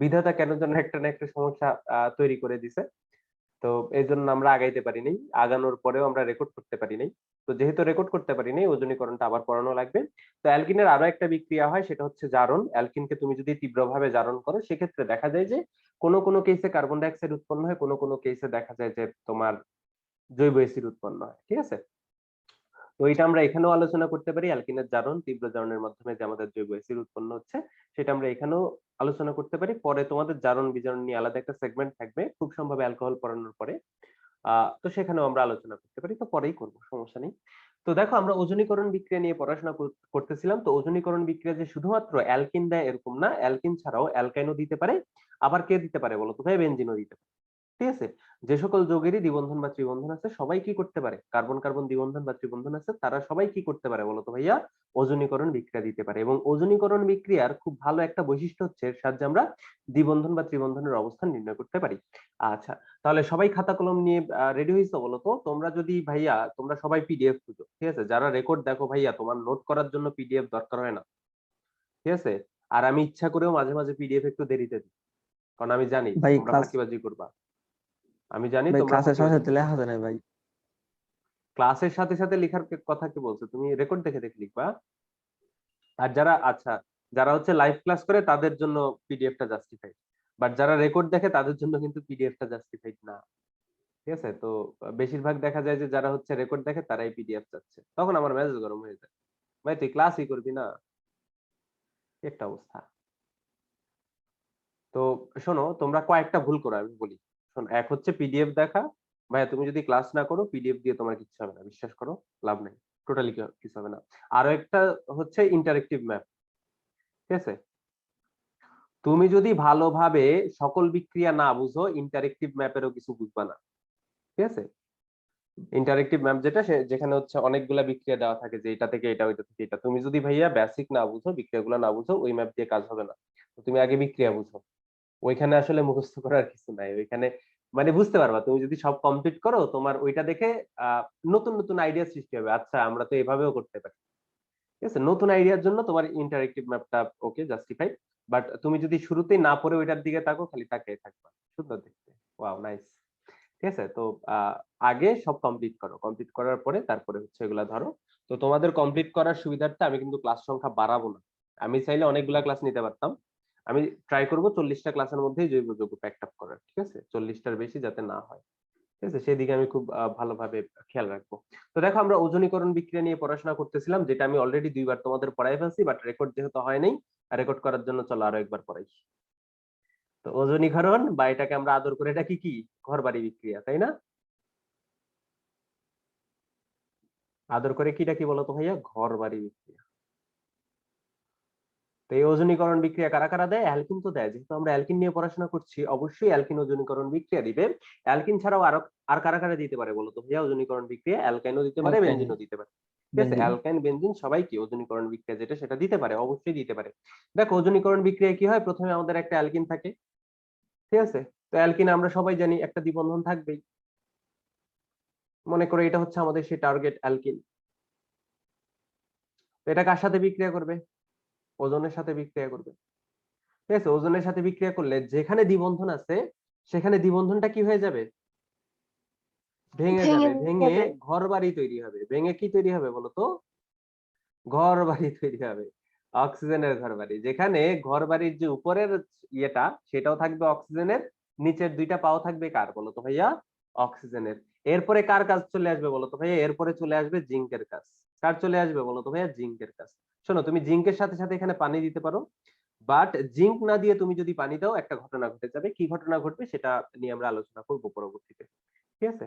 বিধাতা কেন যেন একটা না একটা সমস্যা তৈরি করে দিছে। তো এই জন্য আমরা আগাইতে পারি নাই। আগানোর পরেও আমরা রেকর্ড করতে পারি নাই। তো যেহেতু রেকর্ড করতে পারি নাই, ওজনীকরণটা আবার পড়ানো লাগবে। তো অ্যালকিনের আরো একটা বিক্রিয়া হয়, সেটা হচ্ছে জারণ। অ্যালকিনকে তুমি যদি তীব্রভাবে জারণ করো, সেক্ষেত্রে দেখা যায় যে কোনো কেসে কার্বন ডাই অক্সাইড উৎপন্ন হয়, কোনো কেসে দেখা যায় যে তোমার জৈব অ্যাসিড উৎপন্ন হয়। ঠিক আছে? তো এটা আমরা এখানেও আলোচনা করতে পারি, অ্যালকিনের জারণ, তীব্র জারণের মাধ্যমে যে আমাদের জৈব অ্যাসিড উৎপন্ন হচ্ছে, সেটা আমরা এখানেও আলোচনা করতে পারি। পরে তোমাদের জারণ বিজারণ নিয়ে আলাদা একটা সেগমেন্ট থাকবে, খুব সম্ভব অ্যালকোহল পড়ানোর পরে। তো সেখানেও আমরা আলোচনা করতে পারি, তো পরেই করব, সমস্যা নেই। তো দেখো, আমরা ওজনীকরণ বিক্রিয়া নিয়ে পড়াশোনা করতেছিলাম। তো ওজনীকরণ বিক্রিয়া যে শুধুমাত্র অ্যালকিন দেয় এরকম না, অ্যালকিন ছাড়াও অ্যালকাইনও দিতে পারে। আবার কে দিতে পারে বলো তো ভাই? বেনজিনও দিতে পারে। ঠিক আছে? যে সকল যৌগেরই দ্বিবন্ধন বা ত্রিবন্ধন আছে, সবাই কি করতে পারে? কার্বন কার্বন দ্বিবন্ধন বা ত্রিবন্ধন আছে, তারা সবাই কি করতে পারে বলতো ভাইয়া? ওজনীকরণ বিক্রিয়া দিতে পারে। এবং ওজনীকরণ বিক্রিয়ার খুব ভালো একটা বৈশিষ্ট্য হচ্ছে, এর সাহায্যে আমরা দ্বিবন্ধন বা ত্রিবন্ধনের অবস্থান নির্ণয় করতে পারি। আচ্ছা, তাহলে সবাই খাতা কলম নিয়ে রেডি হয়েছো বলতো? তোমরা যদি ভাইয়া, তোমরা সবাই পিডিএফ খুঁজো। ঠিক আছে? যারা রেকর্ড দেখো ভাইয়া, তোমার নোট করার জন্য পিডিএফ দরকার হয় না। ঠিক আছে? আর আমি ইচ্ছা করেও মাঝে মাঝে পিডিএফ একটু দেরিতে দিই, কারণ আমি জানি ভাই তোমরা ক্লাস ফাঁকিবাজি করবা। আমি জানি ভাই তোমরা ক্লাসের সাথে ফাঁকিবাজি সাথে করবা। লেখা যায় না ভাই। ক্লাসের সাথে সাথে লেখার কথা কি বলছো? তুমি রেকর্ড দেখে দেখে লিখবা। আর যারা, আচ্ছা, যারা হচ্ছে লাইভ ক্লাস করে তাদের জন্য পিডিএফটা জাস্টিফাইড, বাট যারা রেকর্ড দেখে তাদের জন্য কিন্তু পিডিএফটা জাস্টিফাইড না। ঠিক আছে? তো বেশিরভাগ দেখা যায় যে যারা হচ্ছে রেকর্ড দেখে তারাই পিডিএফ চাচ্ছে, তখন আমার মেজাজ গরম হয়ে যায়। ভাই তুই ক্লাসই করবি না? কি একটা অবস্থা। তো শোনো, তোমরা কয়েকটা ভুল করো, আমি বলি। শোনো, এক হচ্ছে পিডিএফ দেখা। ভাইয়া তুমি যদি ক্লাস না করো, পিডিএফ দিয়ে তোমার কিছু হবে না, বিশ্বাস করো, লাভ নেই। টোটালি কিছু হবে না। আরো একটা হচ্ছে ইন্টারেক্টিভ ম্যাপ। ঠিক আছে? তুমি যদি ভালোভাবে সকল বিক্রিয়া না বুঝো, ইন্টারেক্টিভ ম্যাপেরও কিছু বুঝবা না। ঠিক আছে? ইন্টারেক্টিভ ম্যাপ যেটা, যেখানে হচ্ছে অনেকগুলা বিক্রিয়া দেওয়া থাকে, যে এটা থেকে এটা, ওইটা থেকে এটা। তুমি যদি ভাইয়া বেসিক না বুঝো, বিক্রিয়াগুলো না বুঝো, ওই ম্যাপ দিয়ে কাজ হবে না। তো তুমি আগে বিক্রিয়া বুঝো। ওইখানে আসলে মুখস্থ করার কিছু নাই ওইখানে। মানে বুঝতে পারবা, তুমি যদি সব কমপ্লিট করো, তোমার ওইটা দেখে আহ নতুন নতুন আইডিয়া সৃষ্টি হবে। আচ্ছা, আমরা তো এভাবেও করতে পারি। ঠিক আছে? নতুন আইডিয়ার জন্য তোমার ইন্টারেক্টিভ ম্যাপটা ওকে, জাস্টিফাইড। বাট তুমি যদি শুরুতেই না পড়ে ওইটার দিকে তাকো, খালি তাকিয়ে থাকবা, সুন্দর দেখতে, ওয়াও নাইস। ঠিক আছে? তো আগে সব কমপ্লিট করো, কমপ্লিট করার পরে তারপরে হচ্ছে এগুলা ধরো। তো তোমাদের কমপ্লিট করার সুবিধার্থে আমি কিন্তু ক্লাস সংখ্যা বাড়াবো না। আমি চাইলে অনেকগুলা ক্লাস নিতে পারতাম। আমি ট্রাই করবো 40টা ক্লাসের মধ্যেই জৈব যৌগ প্যাকড আপ করার। ঠিক আছে? 40টার বেশি যাতে না হয়। ঠিক আছে? সেদিকে আমি খুব ভালোভাবে খেয়াল রাখবো। তো দেখো, আমরা ওজনীকরণ বিক্রিয়া নিয়ে পড়াশোনা করতেছিলাম, যেটা আমি অলরেডি 2বার তোমাদের পড়াই ফেলছি, বাট রেকর্ড যেহেতু হয় নাই, রেকর্ড করার জন্য চলো আরো একবার পড়াই। তো ওজনীকরণ, বা এটাকে আমরা আদর করে ডাকি কি? ঘর বাড়ি বিক্রিয়া, তাই না? আদর করে কি ডাকি বলতো ভাইয়া? ঘর বাড়ি বিক্রিয়া। তো এই ওজনীকরণ বিক্রিয়া কারা কারা দেয়? অ্যালকিন তো দেয়। যেহেতু আমরা অ্যালকিন নিয়ে পড়াশোনা করছি, অবশ্যই অ্যালকিন ওজনীকরণ বিক্রিয়া দিবে। অ্যালকিন ছাড়াও আর কারা কারা দিতে পারে বলতো ভাইয়া ওজনীকরণ বিক্রিয়া? অ্যালকাইনও দিতে পারে, অ্যালকাইন, বেনজিনও দিতে পারে। ঠিক আছে? বেনজিন। অ্যালকাইন, বেনজিন সবাই কি ওজনীকরণ বিক্রিয়া যেটা, সেটা দিতে পারে, অবশ্যই দিতে পারে। দেখো, ওজনীকরণ বিক্রিয়া কি হয়? প্রথমে আমাদের একটা অ্যালকিন থাকে। ঠিক আছে? তো অ্যালকিন আমরা সবাই জানি একটা দ্বিবন্ধন থাকবেই। মনে করো এটা হচ্ছে আমাদের সেই টার্গেট অ্যালকিন। তো এটা কার সাথে বিক্রিয়া করবে? ওজনের সাথে বিক্রিয়া করবে। ঠিক আছে? ওজনের সাথে বিক্রিয়া করলে যেখানে দ্বিবন্ধন আছে, সেখানে দ্বিবন্ধনটা কি হয়ে যাবে? ভেঙে ভেঙে যাবে। ভেঙে যাবে। ঘর বাড়ি তৈরি হবে। ভেঙে কি তৈরি হবে বলতো? ঘর বাড়ি তৈরি হবে। অক্সিজেনের ঘর বাড়ি। যেখানে ঘর বাড়ির যে উপরের ইয়েটা, সেটাও থাকবে অক্সিজেনের, নিচের দুইটা পাও থাকবে কার বলতো ভাইয়া? অক্সিজেনের। এরপরে কার কাজ চলে আসবে বলতো ভাইয়া? এরপরে চলে আসবে জিঙ্কের কাজ। কার চলে আসবে বলতো ভাইয়া? জিঙ্কের কাজ। শোনো, তুমি জিঙ্কের সাথে সাথে এখানে পানি দিতে পারো, বাট জিঙ্ক না দিয়ে তুমি যদি পানি দাও, একটা ঘটনা ঘটে যাবে। কি ঘটনা ঘটবে সেটা নিয়ে আমরা আলোচনা করব পরবর্তীতে। ঠিক আছে?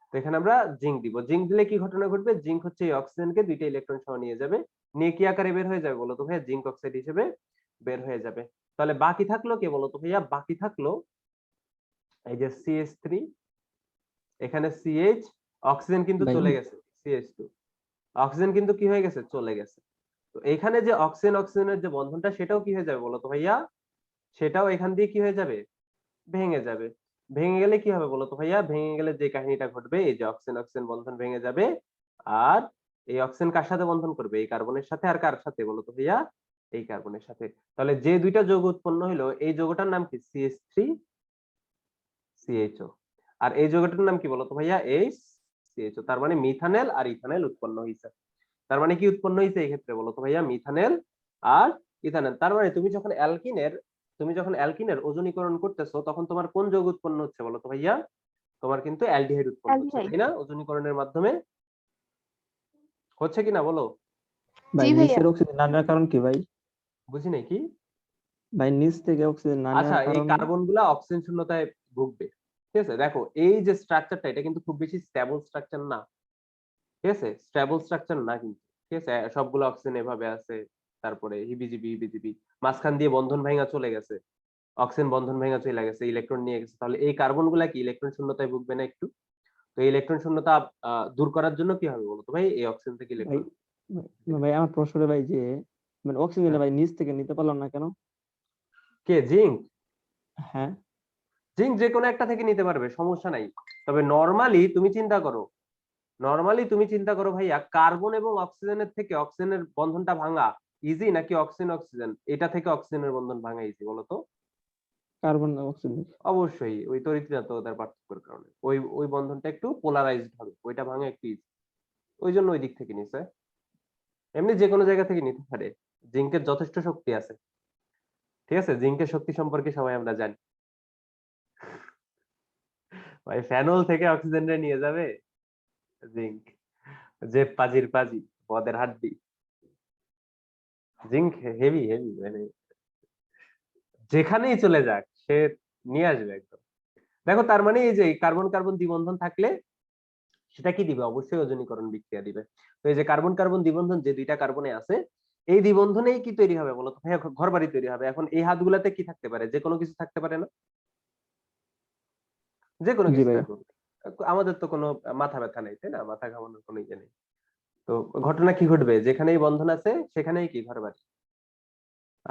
তো এখানে আমরা জিঙ্ক দিব। জিঙ্ক দিলে কি ঘটনা ঘটবে? জিঙ্ক হচ্ছে এই অক্সিজেনকে দুইটা ইলেকট্রন সহ নিয়ে যাবে। নিয়ে কি আকারে বের হয়ে যাবে বলতো ভাইয়া? জিঙ্ক অক্সাইড হিসেবে বের হয়ে যাবে। তাহলে বাকি থাকলো কে বলতো ভাইয়া? বাকি থাকলো এই যে CH3, এখানে CH, অক্সিজেন কিন্তু ভাই চলে গেছে, CH2, অক্সিজেন কিন্তু কি হয়ে গেছে? চলে গেছে। তো এখানে যে অক্সিজেন অক্সিজেনের যে বন্ধনটা, সেটাও কি হয়ে যাবে বলতো ভাইয়া? সেটাও এখান দিয়ে কি হয়ে যাবে? ভেঙে যাবে। ভেঙে গেলে কি হবে বলতো ভাইয়া? ভেঙে গেলে যে কাহিনীটা ঘটবে, এই যে অক্সিজেন অক্সিজেন বন্ধন ভেঙে যাবে। আর এই অক্সিজেন কার সাথে বন্ধন করবে? এই কার্বনের সাথে। আর কার সাথে বলতো ভাইয়া? এই কার্বনের সাথে। তাহলে যে দুইটা যৌগ উৎপন্ন হলো এই যৌগটার নাম কি CH3CHO। আর এই যৌগটার নাম কি বলতো ভাইয়া HCHO। তার মানে মিথানেল আর ইথানেল উৎপন্ন হয়েছে। তার মানে কি উৎপন্ন হয়েছে এই ক্ষেত্রে বলতো ভাইয়া? মিথানেল আর ইথানেল। তার মানে তুমি যখন অ্যালকিনের ওজনীকরণ করতেছো তখন তোমার কোন যৌগ উৎপন্ন হচ্ছে বলতো ভাইয়া? তোমার কিন্তু অ্যালডিহাইড উৎপন্ন হচ্ছে, অ্যালডিহাইড। তাই না? ওজনীকরণের মাধ্যমে হচ্ছে কিনা বলো? জি ভাই ভাইয়া। নিচের অক্সিজেন না নেওয়ার কারণ কি ভাই? বুঝি নাই কি? ভাই নিচ থেকে অক্সিজেন না আচ্ছা, নেওয়ার এই কারণ? কার্বন গুলা অক্সিজেন শূন্যতায় ভুগবে। ঠিক আছে, দেখো এই যে স্ট্রাকচারটা এটা কিন্তু খুব বেশি স্টেবল স্ট্রাকচার না। ঠিক আছে, স্টেবল স্ট্রাকচার না কিন্তু। ঠিক আছে, সবগুলো অক্সিজেন এভাবে আছে, তারপরে হিবিজিবি হিবিজিবি, মাঝখান দিয়ে বন্ধন ভাঙা চলে গেছে, অক্সিজেন বন্ধন ভাঙা চলে গেছে, ইলেকট্রন নিয়ে গেছে। তাহলে এই কার্বন গুলা কি ইলেকট্রন শূন্যতায় ভুগবে না একটু? তো এই ইলেকট্রন শূন্যতা দূর করার জন্য কি হবে বলতো ভাই? এই অক্সিজেন থেকে ভাই ইলেকট্রন। ভাই আমার প্রশ্নটা ভাই যে মানে অক্সিজেন ভাই নিচ থেকে নিতে পারলাম না কেন? কে? জিঙ্ক? হ্যাঁ জিঙ্ক যে কোনো একটা থেকে নিতে পারবে, সমস্যা নাই। তবে নরমালি তুমি চিন্তা করো ভাইয়া, কার্বন এবং অক্সিজেনের থেকে অক্সিজেনের বন্ধনটা ভাঙা ইজি নাকি অক্সিজেন অক্সিজেন এটা থেকে অক্সিজেনের বন্ধন ভাঙা ইজি বলতো? Carbon oxygen. অবশ্যই, ওই তড়িৎচুম্বকতার পার্থক্যের কারণে ওই ওই বন্ধনটা একটু পোলারাইজড হবে, ওইটা ভাঙা একটু ইজি। ওই জন্য ওই দিক থেকে নিছে। এমনি যে কোনো জায়গা থেকে নিতে পারে, জিঙ্কের যথেষ্ট শক্তি আছে। ঠিক আছে, জিঙ্কের শক্তি সম্পর্কে সবাই আমরা জানি। ভাই ফেনল থেকে অক্সিজেনটা নিয়ে যাবে জিঙ্ক, যে পাজির পাজি, পদের হাড্ডি। জিঙ্ক হেভি হেভি, মানে যেখানেই চলে যাক সে নিয়ে আসবে একদম। দেখো তার মানে এই যে কার্বন কার্বন দ্বিবন্ধন থাকলে সেটা কি দিবে? অবশ্যই ওজনীকরণ বিক্রিয়া দিবে। তো এই যে কার্বন কার্বন দ্বিবন্ধন যে দুইটা কার্বনে আছে, এই দ্বিবন্ধনেই কি তৈরি হবে বলতো ভাইয়া? ঘর বাড়ি তৈরি হবে। এখন এই হাতগুলাতে কি থাকতে পারে? যে কোনো কিছু থাকতে পারে না? যে কোনো জি কিছু ভাই। থাকুক, আমাদের তো কোনো মাথা ব্যথা নেই, তাই না? মাথা ঘামানোর কোনো ইয়ে নেই। তো ঘটনা কি ঘটবে? যেখানেই বন্ধন আছে সেখানেই কি ঘর বাড়ি।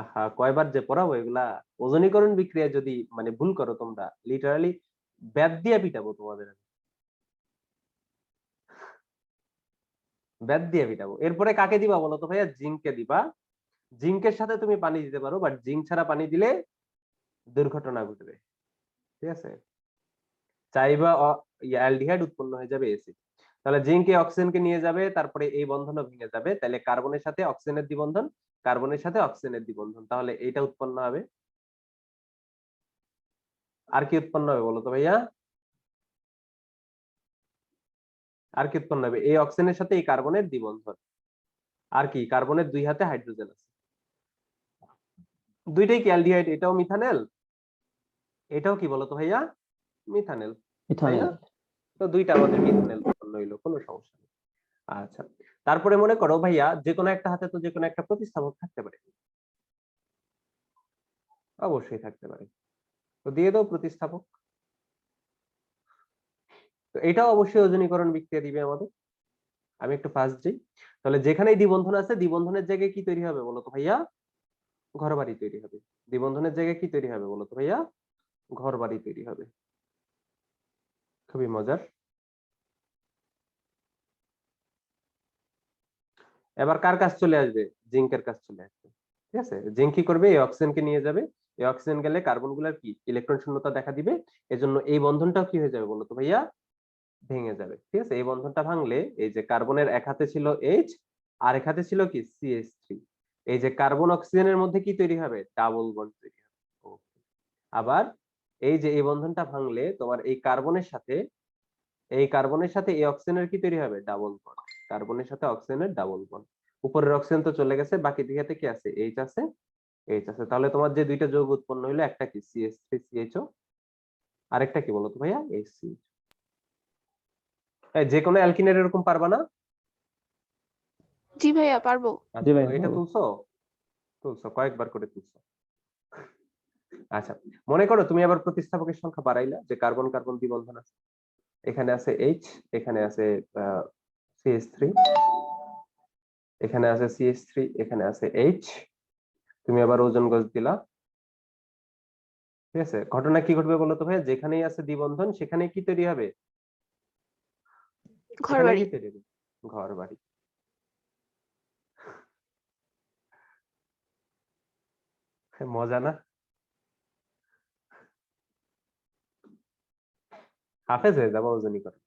আহা, কয়বার যে পড়াবো এগুলা। ওজনীকরণ বিক্রিয়া যদি মানে ভুল করো তোমরা, লিটারালি ব্যাট দিয়ে পিটাবো তোমাদের আমি। ব্যাট দিয়ে পিটাবো। এরপরে কাকে দিবা বলো তো ভাইয়া? জিঙ্ককে দিবা। জিঙ্কের সাথে তুমি পানি দিতে পারো, বাট জিঙ্ক ছাড়া পানি দিলে দুর্ঘটনা ঘটবে। ঠিক আছে, চাইবা অ্যালডিহাইড উৎপন্ন হয়ে যাবে এসিড। তাহলে জিঙ্ক এই অক্সিজেনকে নিয়ে যাবে, তারপরে এই বন্ধনও ভেঙে যাবে। তাহলে কার্বনের সাথে অক্সিজেনের দ্বিবন্ধন, কার্বনের সাথে অক্সিজেনের দ্বিবন্ধন, তাহলে এইটা উৎপন্ন হবে। আর কি উৎপন্ন হবে বলো তো ভাইয়া? আর কি উৎপন্ন হবে? এই অক্সিজেনের সাথে এই কার্বনের দ্বিবন্ধন। আর কি? কার্বনের দুই হাতে হাইড্রোজেন আছে, দুইটাই কি অ্যালডিহাইড। এটাও মিথানেল, এটাও কি বলতো ভাইয়া? মিথানেল, তাই না? ইথানল। তো দুইটা আমাদের মিথানেল উৎপন্ন হইলো, কোনো সমস্যা নেই। আচ্ছা, তারপরে মনে করো ভাইয়া যে কোনো একটা হাতে তো যে কোনো একটা প্রতিস্থাপক থাকতে পারে। অবশ্যই থাকতে পারে, তো দিয়ে দাও প্রতিস্থাপক। তো এটাও অবশ্যই ওজনীকরণ বিক্রিয়া দিবে আমাদের। আমি একটু ফাস্ট যাই। তাহলে যেখানেই দ্বিবন্ধন আছে, দ্বিবন্ধনের জায়গায় কি তৈরি হবে বলতো ভাইয়া? ঘরবাড়ি তৈরি হবে। দ্বিবন্ধনের জায়গায় কি তৈরি হবে বলতো ভাইয়া? ঘরবাড়ি তৈরি হবে। খুবই মজার। এবার কার কাজ চলে আসবে? জিঙ্কের কাজ চলে আসবে। ঠিক আছে, জিঙ্ক কি করবে? এই অক্সিজেনকে নিয়ে যাবে। এই অক্সিজেন গেলে কার্বন গুলার কি ইলেকট্রন শূন্যতা দেখা দিবে। এজন্য এই বন্ধনটাও কি হয়ে যাবে বলতো ভাইয়া? ভেঙে যাবে। ঠিক আছে, এই বন্ধনটা ভাঙলে এই যে কার্বনের এক হাতে ছিল এইচ, আর এক হাতে ছিল কি CH3, এই যে কার্বন অক্সিজেনের মধ্যে কি তৈরি হবে? ডাবল বন্ড তৈরি হবে। Okay. আবার এই যে এই বন্ধনটা ভাঙলে তোমার এই কার্বনের সাথে এই অক্সিজেনের কি তৈরি হবে? Double bond. কার্বনের সাথে অক্সিজেনের ডাবল বন্ড। উপরের অক্সিজেন তো চলে গেছে, বাকি দুই হাতে কি আছে? এইচ আছে, এইচ আছে। তাহলে তোমার যে দুইটা যৌগ উৎপন্ন হইলো, একটা কি CH3CHO, আরেকটা কি বলতো ভাইয়া? HCH। যে কোনো অ্যালকিনের এরকম পারবা না? জি ভাইয়া পারবো। জি আচ্ছা, ভাই তো এটা পারবো। তুলছো? তুলছো, কয়েকবার করে তুলছো। আচ্ছা, মনে করো তুমি আবার প্রতিস্থাপকের সংখ্যা বাড়াইলা, যে কার্বন কার্বন দ্বিবন্ধন আছে, এখানে আছে এইচ, এখানে আছে CH3, এখানে আছে CH3, এখানে আছে এইচ। তুমি আবার ওজন গজ দিলা। ঠিক আছে, ঘটনা কি ঘটবে বলো তো ভাই? যেখানেই আছে দ্বিবন্ধন সেখানে কি তৈরি হবে? সেখানে ঘরবাড়ি। কি তৈরি হবে? ঘর বাড়ি। মজা না? হাফেজ হয়ে যাবো ওজনই করে।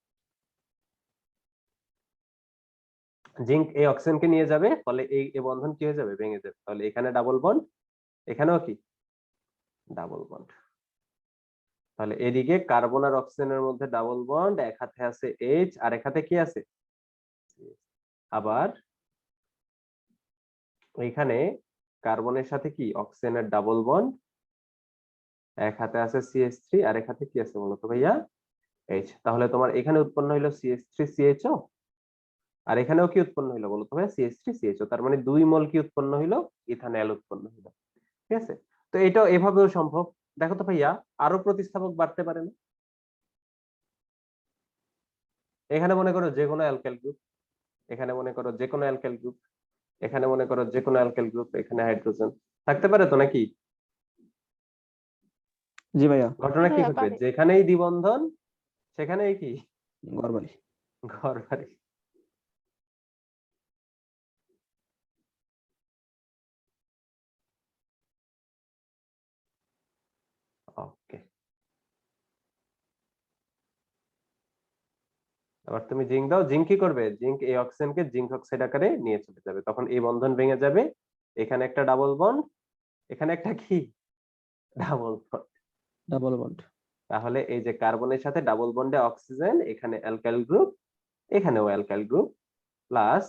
জিঙ্ক এই অক্সিজেনকে নিয়ে যাবে, ফলে এই বন্ধন কি হয়ে যাবে? ভেঙে যাবে। তাহলে এখানে ডাবল বন্ড, এখানেও কি ডাবল বন্ড। তাহলে এদিকে কার্বন আর অক্সিজেনের মধ্যে ডাবল বন্ড, এক হাতে আছে এইচ আর এক হাতে কি আছে? আবার এখানে কার্বনের সাথে কি অক্সিজেনের ডাবল বন্ড, এক হাতে আছে CH3 আর এক হাতে কি আছে বলতো ভাইয়া? এইচ। তাহলে তোমার এখানে উৎপন্ন হইলো CH3CHO, আর এখানেও কি উৎপন্ন হইলো বলতো ভাইয়া? CH3CHO। তার মানে 2 মোল কি উৎপন্ন হইলো? ইথানল উৎপন্ন হইলো। ঠিক আছে, তো এটাও এভাবেও সম্ভব। দেখো তো ভাইয়া, আরো প্রতিস্থাপক বাড়তে পারে না? এখানে মনে করো যে কোনো অ্যালকাইল গ্রুপ, এখানে মনে করো যে কোনো অ্যালকাইল গ্রুপ, এখানে মনে করো যে কোনো অ্যালকাইল গ্রুপ, এখানে হাইড্রোজেন থাকতে পারে তো নাকি? জি ভাইয়া। ঘটনা কি ভাইয়া ঘটবে? পারে। যেখানেই দ্বিবন্ধন সেখানেই কি ঘরবাড়ি। ঘরবাড়ি। ওকে, আবার তুমি জিঙ্ক দাও। জিঙ্ক কি করবে? জিঙ্ক এই অক্সিজেনকে জিঙ্ক অক্সাইড আকারে নিয়ে চলে যাবে, তখন এই বন্ধন ভেঙে যাবে। এখানে একটা ডাবল বন্ড, এখানে একটা কি ডাবল বন্ড। Double bond. তাহলে এই যে কার্বনের সাথে ডাবল বন্ডে অক্সিজেন, এখানে অ্যালকাইল গ্রুপ, এখানেও অ্যালকাইল গ্রুপ, প্লাস